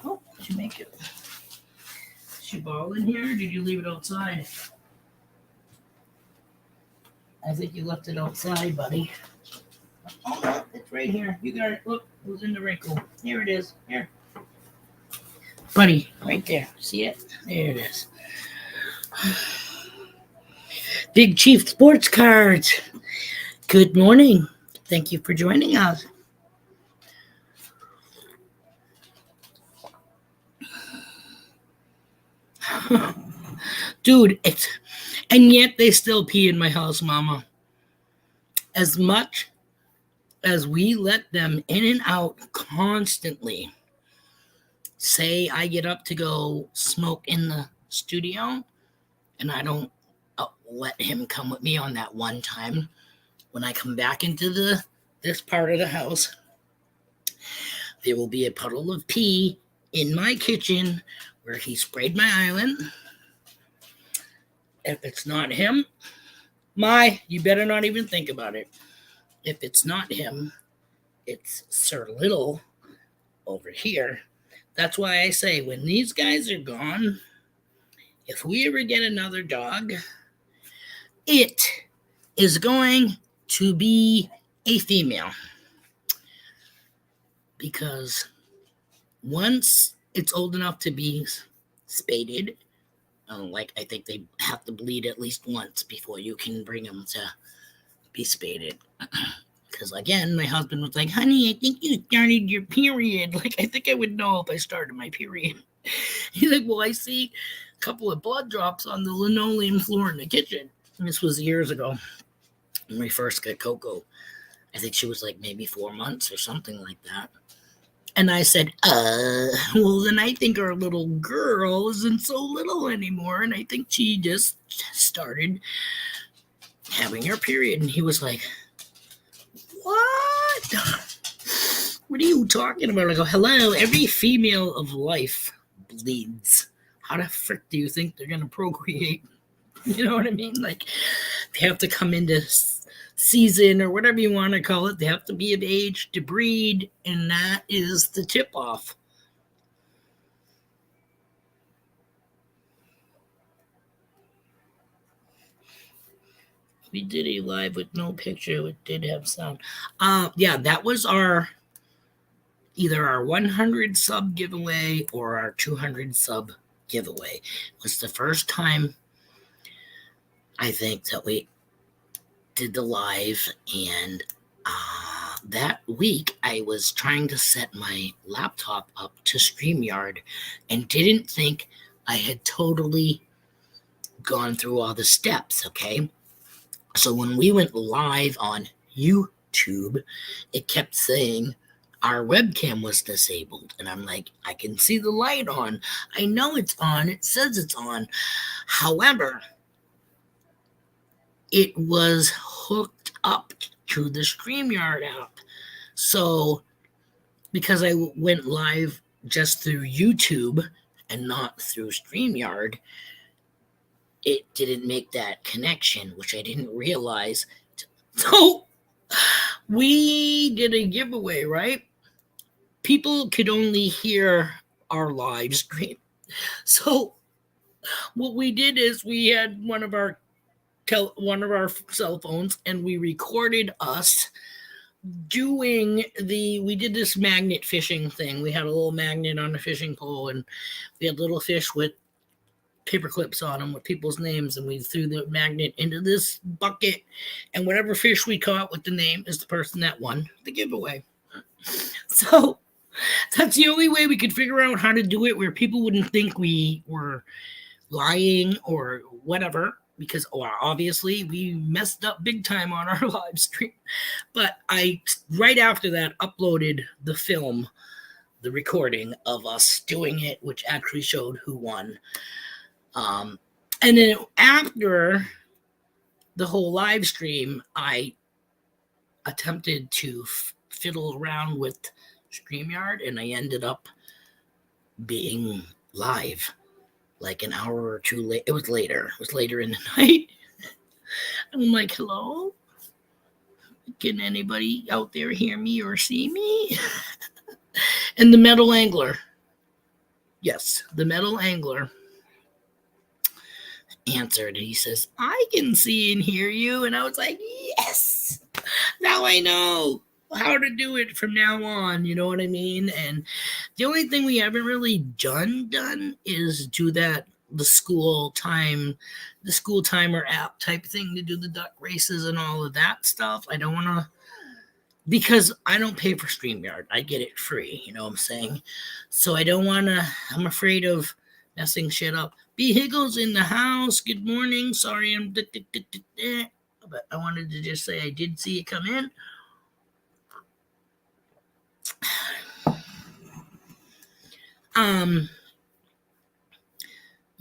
Oh, did you make it? Is your ball in here, or did you leave it outside? I think you left it outside, buddy. Oh, no, it's right here. You got it. Look, it was in the wrinkle. Here it is. Here. Buddy, right there. See it? There it is. Big Chief Sports Cards. Good morning. Thank you for joining us. Dude, and yet they still pee in my house, Mama. As much as we let them in and out constantly. Say I get up to go smoke in the studio, and I don't let him come with me on that one time. When I come back into this part of the house, there will be a puddle of pee in my kitchen where he sprayed my island. If it's not him, you better not even think about it. If it's not him, it's Sir Little over here. That's why I say when these guys are gone, if we ever get another dog, it is going to be a female. Because once it's old enough to be spaded, I think they have to bleed at least once before you can bring them to be spaded. Because again, my husband was like, honey, I think you started your period. I think I would know if I started my period. He's like, well, I see a couple of blood drops on the linoleum floor in the kitchen. And this was years ago when we first got Coco. I think she was maybe 4 months or something like that. And I said, well, then I think our little girl isn't so little anymore. And I think she just started having her period. And he was like, what? What are you talking about? I go, hello, every female of life bleeds. How the frick do you think they're going to procreate? You know what I mean? They have to come into season or whatever you want to call it. They have to be of age to breed, and that is the tip off. We did a live with no picture. It did have sound. Yeah, that was either our 100 sub giveaway or our 200 sub giveaway. It was the first time I think that we did the live, and that week I was trying to set my laptop up to StreamYard and didn't think I had totally gone through all the steps, okay? So when we went live on YouTube, it kept saying our webcam was disabled. And I'm like, I can see the light on. I know it's on. It says it's on. However, it was hooked up to the StreamYard app. So because I went live just through YouTube and not through StreamYard, it didn't make that connection, which I didn't realize. So we did a giveaway, right? People could only hear our live stream. So what we did is we had one of our cell phones, and we recorded us doing we did this magnet fishing thing. We had a little magnet on a fishing pole, and we had little fish with paper clips on them with people's names, and we threw the magnet into this bucket, and whatever fish we caught with the name is the person that won the giveaway. So that's the only way we could figure out how to do it where people wouldn't think we were lying or whatever, because obviously we messed up big time on our live stream. But I, right after that, uploaded the film, the recording of us doing it, which actually showed who won. And then after the whole live stream, I attempted to fiddle around with StreamYard, and I ended up being live like an hour or two late. It was later. It was later in the night. I'm like, hello? Can anybody out there hear me or see me? And the metal angler. Yes, the metal angler answered. He says, I can see and hear you. And I was like, yes, now I know how to do it from now on. You know what I mean? And the only thing we haven't really done is do that, the school timer app type thing to do the duck races and all of that stuff. I don't want to, because I don't pay for StreamYard. I get it free. You know what I'm saying? So I don't want to, I'm afraid of messing shit up. B. Higgles in the house. Good morning. Sorry, I'm but I wanted to just say I did see it come in.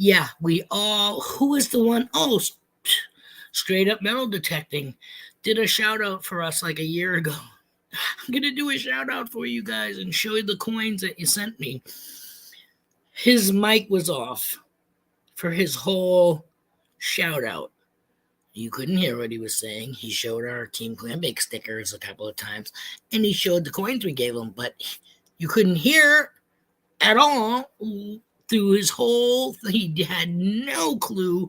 Yeah, who is the one? Oh, Straight Up Metal Detecting did a shout out for us like a year ago. I'm going to do a shout out for you guys and show you the coins that you sent me. His mic was off for his whole shout out. You couldn't hear what he was saying. He showed our Team Clambake stickers a couple of times, and he showed the coins we gave him, but you couldn't hear at all through his whole thing. He had no clue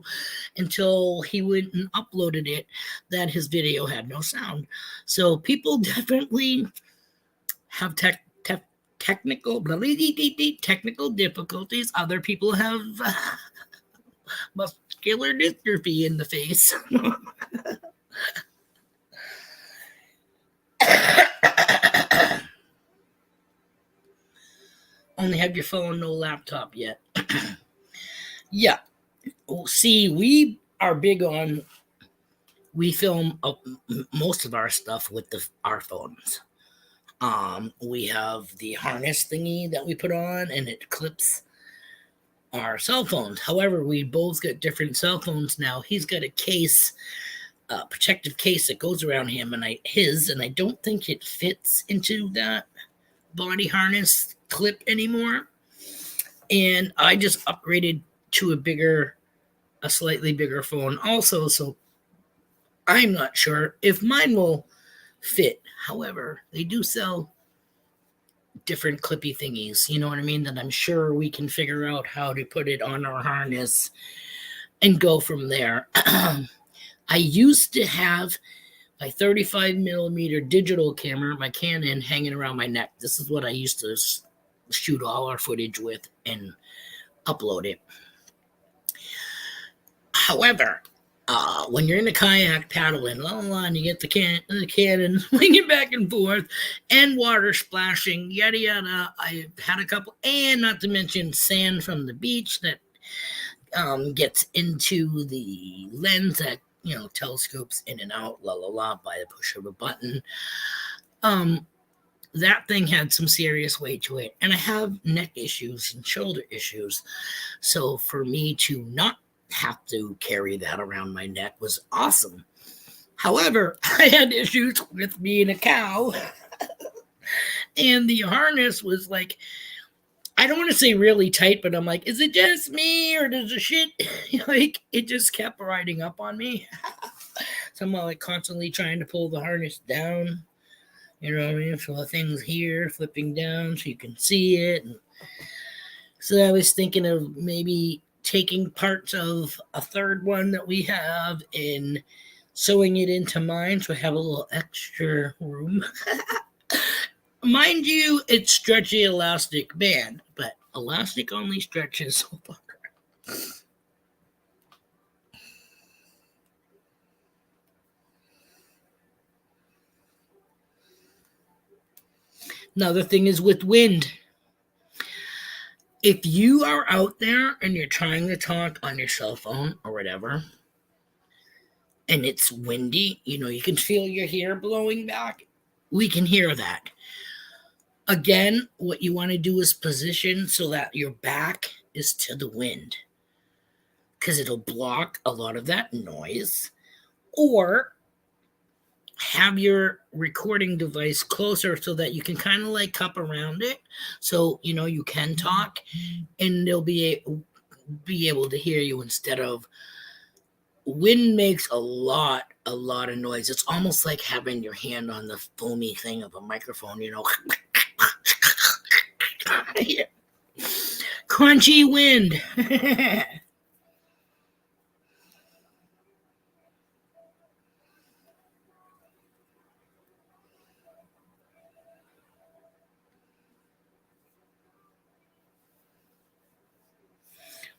until he went and uploaded it that his video had no sound. So people definitely have technical difficulties. Other people have muscular dystrophy in the face. Only have your phone, no laptop yet. Yeah. See, we are big on, we film most of our stuff with our phones. We have the harness thingy that we put on, and it clips our cell phones. However, we both got different cell phones now. He's got a case, a protective case that goes around him, and I don't think it fits into that body harness clip anymore. And I just upgraded to a slightly bigger phone also, so I'm not sure if mine will fit. However, they do sell different clippy thingies, you know what I mean, that I'm sure we can figure out how to put it on our harness and go from there. I used to have my 35 millimeter digital camera, my Canon, hanging around my neck. This is what I used to shoot all our footage with and upload it. However, when you're in a kayak paddling, and you get the cannon swinging back and forth, and water splashing, yada yada. I had a couple, and not to mention sand from the beach that gets into the lens that telescopes in and out, by the push of a button. That thing had some serious weight to it, and I have neck issues and shoulder issues. So for me to not have to carry that around my neck was awesome. However, I had issues with being a cow, and the harness was like, I don't want to say really tight, but I'm like, is it just me or does the shit like it just kept riding up on me? So I'm like constantly trying to pull the harness down. You know what I mean? So the thing's here flipping down so you can see it. And so I was thinking of maybe taking parts of a third one that we have and sewing it into mine so I have a little extra room. Mind you, it's stretchy elastic band, but elastic only stretches so far. Another thing is with wind. If you are out there and you're trying to talk on your cell phone or whatever, and it's windy, you can feel your hair blowing back. We can hear that. Again, what you want to do is position so that your back is to the wind, because it'll block a lot of that noise. Or have your recording device closer so that you can kind of like cup around it, so you can talk and they'll be able to hear you. Instead of wind makes a lot of noise. It's almost like having your hand on the foamy thing of a microphone. Crunchy wind.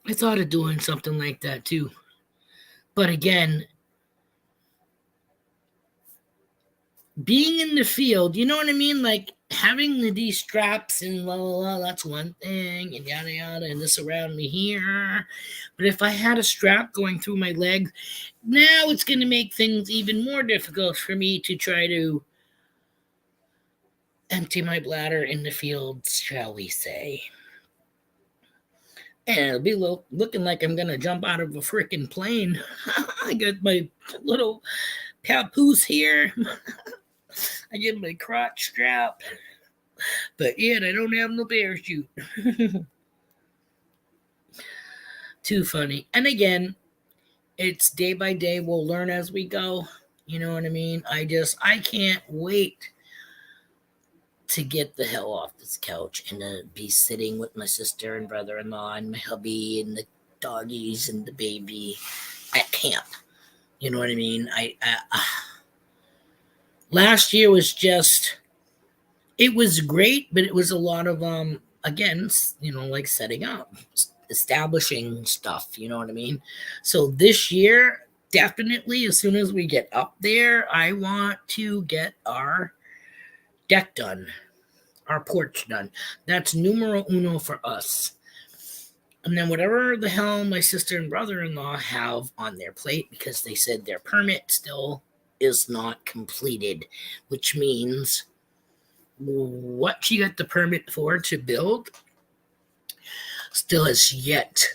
I thought of doing something like that too. But again, being in the field, you know what I mean? Like having these straps and that's one thing, and yada yada, and this around me here. But if I had a strap going through my leg, now it's going to make things even more difficult for me to try to empty my bladder in the fields, shall we say. And it'll be looking like I'm going to jump out of a freaking plane. I got my little papoose here. I get my crotch strap. But yet I don't have no parachute. Too funny. And again, it's day by day. We'll learn as we go. You know what I mean? I can't wait to get the hell off this couch and to be sitting with my sister and brother-in-law and my hubby and the doggies and the baby at camp. You know what I mean? Last year was it was great, but it was a lot of again, like setting up, establishing stuff. You know what I mean? So this year, definitely, as soon as we get up there, I want to get our deck done, our porch done. That's numero uno for us. And then whatever the hell my sister and brother-in-law have on their plate, because they said their permit still is not completed, which means what she got the permit for to build still has yet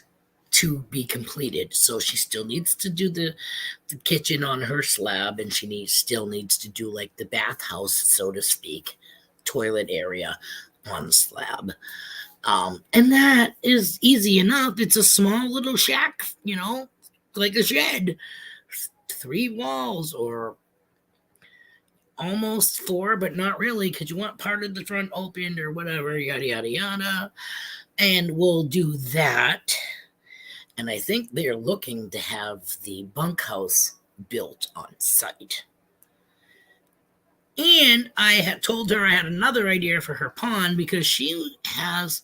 to be completed. So she still needs to do the kitchen on her slab, and she still needs to do like the bathhouse, so to speak, toilet area on the slab. And that is easy enough. It's a small little shack, like a shed, 3 walls or almost 4, but not really, because you want part of the front opened or whatever, yada, yada, yada. And we'll do that. And I think they're looking to have the bunkhouse built on site. And I had told her I had another idea for her pond because she has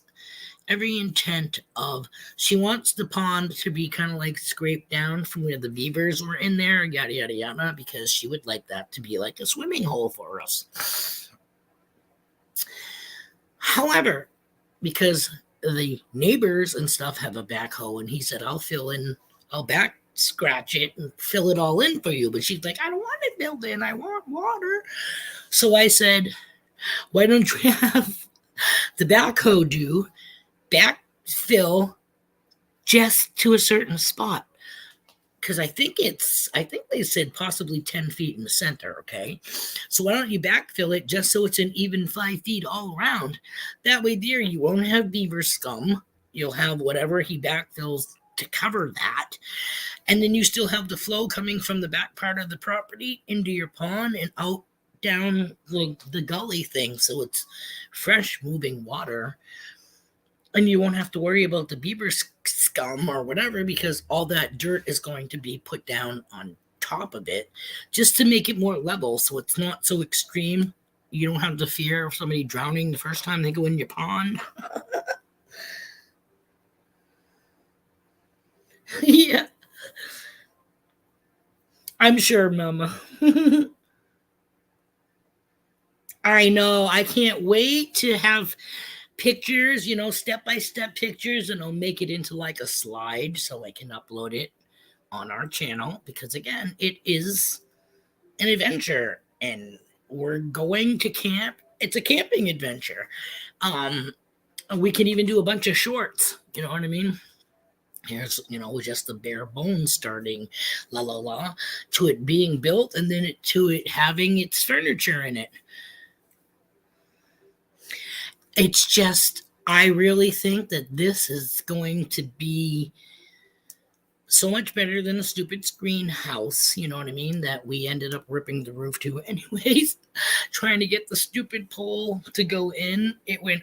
every intent of, she wants the pond to be kind of like scraped down from where the beavers were in there, yada yada yada, because she would like that to be like a swimming hole for us. However, because the neighbors and stuff have a backhoe, and he said, I'll back scratch it and fill it all in for you. But she's like, I don't want it filled in, I want water. So I said, why don't you have the backhoe do backfill just to a certain spot? Because I think they said possibly 10 feet in the center, okay? So why don't you backfill it just so it's an even 5 feet all around? That way there you won't have beaver scum. You'll have whatever he backfills to cover that. And then you still have the flow coming from the back part of the property into your pond and out down the gully thing. So it's fresh moving water. And you won't have to worry about the beaver scum or whatever, because all that dirt is going to be put down on top of it just to make it more level, so it's not so extreme. You don't have the fear of somebody drowning the first time they go in your pond. Yeah. I'm sure, Mama. I know. I can't wait to have pictures, step-by-step pictures, and I'll make it into like a slide so I can upload it on our channel, because again, it is an adventure and we're going to camp. It's a camping adventure. We can even do a bunch of shorts, you know what I mean? Here's, just the bare bones starting PeLiLoLa to it being built, and then to it having its furniture in it. It's just, I really think that this is going to be so much better than a stupid screen house, you know what I mean, that we ended up ripping the roof to anyways, trying to get the stupid pole to go in. It went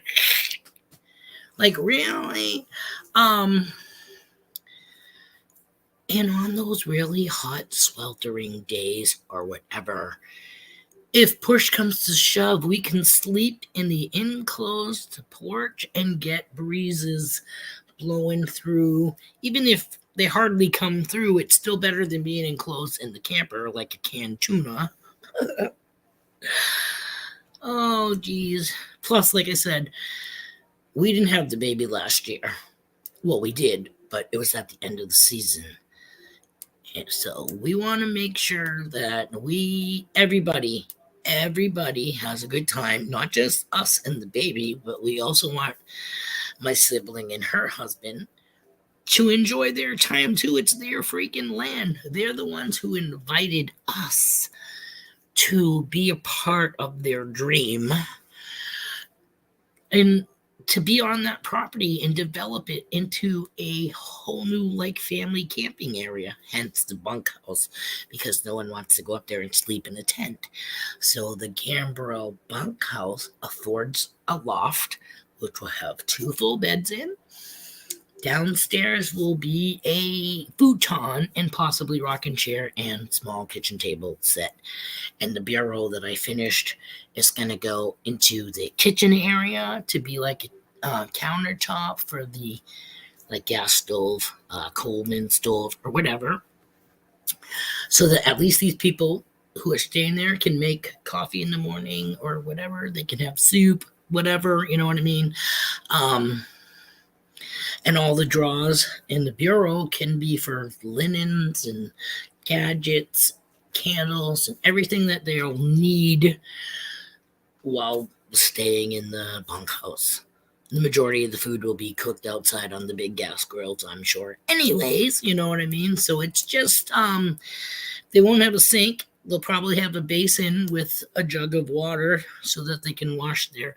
like, really? And on those really hot, sweltering days or whatever, if push comes to shove, we can sleep in the enclosed porch and get breezes blowing through. Even if they hardly come through, it's still better than being enclosed in the camper like a canned tuna. Oh, geez. Plus, like I said, we didn't have the baby last year. Well, we did, but it was at the end of the season. And so we want to make sure that everybody has a good time, not just us and the baby, but we also want my sibling and her husband to enjoy their time too. It's their freaking land. They're the ones who invited us to be a part of their dream and to be on that property and develop it into a whole new like family camping area, hence the bunkhouse, because no one wants to go up there and sleep in a tent. So the Gambro bunkhouse affords a loft, which will have 2 full beds in. Downstairs will be a futon and possibly rocking chair and small kitchen table set. And the bureau that I finished is going to go into the kitchen area to be like a countertop for the like gas stove, Coleman stove, or whatever. So that at least these people who are staying there can make coffee in the morning or whatever. They can have soup, whatever, you know what I mean? And all the drawers in the bureau can be for linens and gadgets, candles, and everything that they'll need while staying in the bunkhouse. The majority of the food will be cooked outside on the big gas grills, I'm sure. Anyways, you know what I mean? So it's just, they won't have a sink. They'll probably have a basin with a jug of water so that they can wash their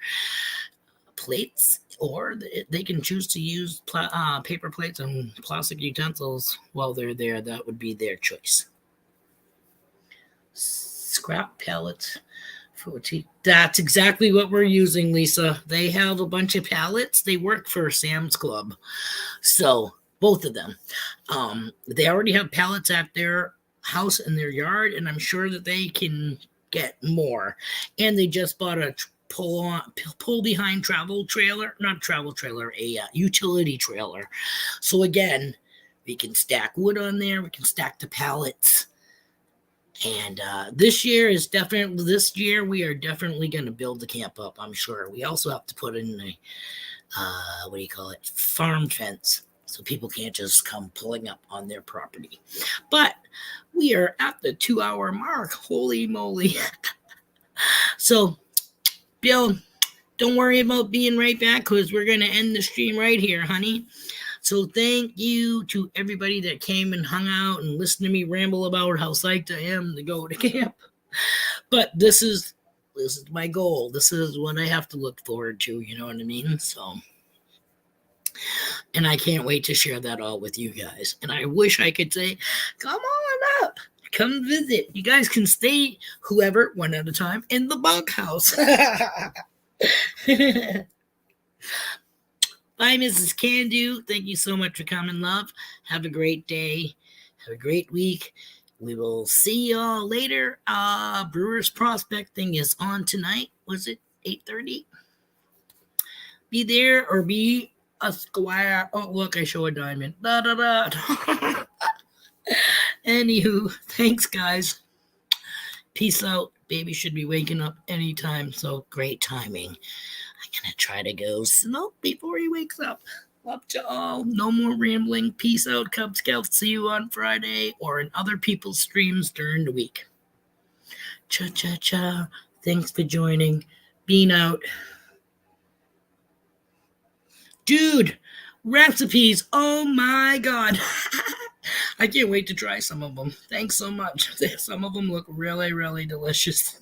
plates, or they can choose to use paper plates and plastic utensils while they're there. That would be their choice. Scrap pallets. That's exactly what we're using, Lisa. They have a bunch of pallets. They work for Sam's Club. So both of them. They already have pallets at their house in their yard, and I'm sure that they can get more. And they just bought a pull behind travel trailer, not travel trailer, a utility trailer. So again, we can stack wood on there. We can stack the pallets. And this year we are definitely going to build the camp up. I'm sure. We also have to put in a farm fence, so people can't just come pulling up on their property. But we are at the 2-hour mark. Holy moly. So, Bill, don't worry about being right back, because we're going to end the stream right here, honey. So thank you to everybody that came and hung out and listened to me ramble about how psyched I am to go to camp. But this is my goal. This is what I have to look forward to, you know what I mean? So, and I can't wait to share that all with you guys. And I wish I could say, come on up, come visit. You guys can stay, whoever, one at a time, in the bunkhouse. Bye, Mrs. Can-Do. Thank you so much for coming, love. Have a great day. Have a great week. We will see y'all later. Brewers Prospecting is on tonight. Was it 8:30? Be there or be a square. Oh, look, I show a diamond. Da, da, da. Anywho, thanks, guys. Peace out. Baby should be waking up anytime, so great timing. I'm going to try to go smoke before he wakes up. Love to all. No more rambling. Peace out, Cub Scouts. See you on Friday or in other people's streams during the week. Cha-cha-cha. Thanks for joining. Bean out. Dude, recipes. Oh, my God. I can't wait to try some of them. Thanks so much. Some of them look really, really delicious.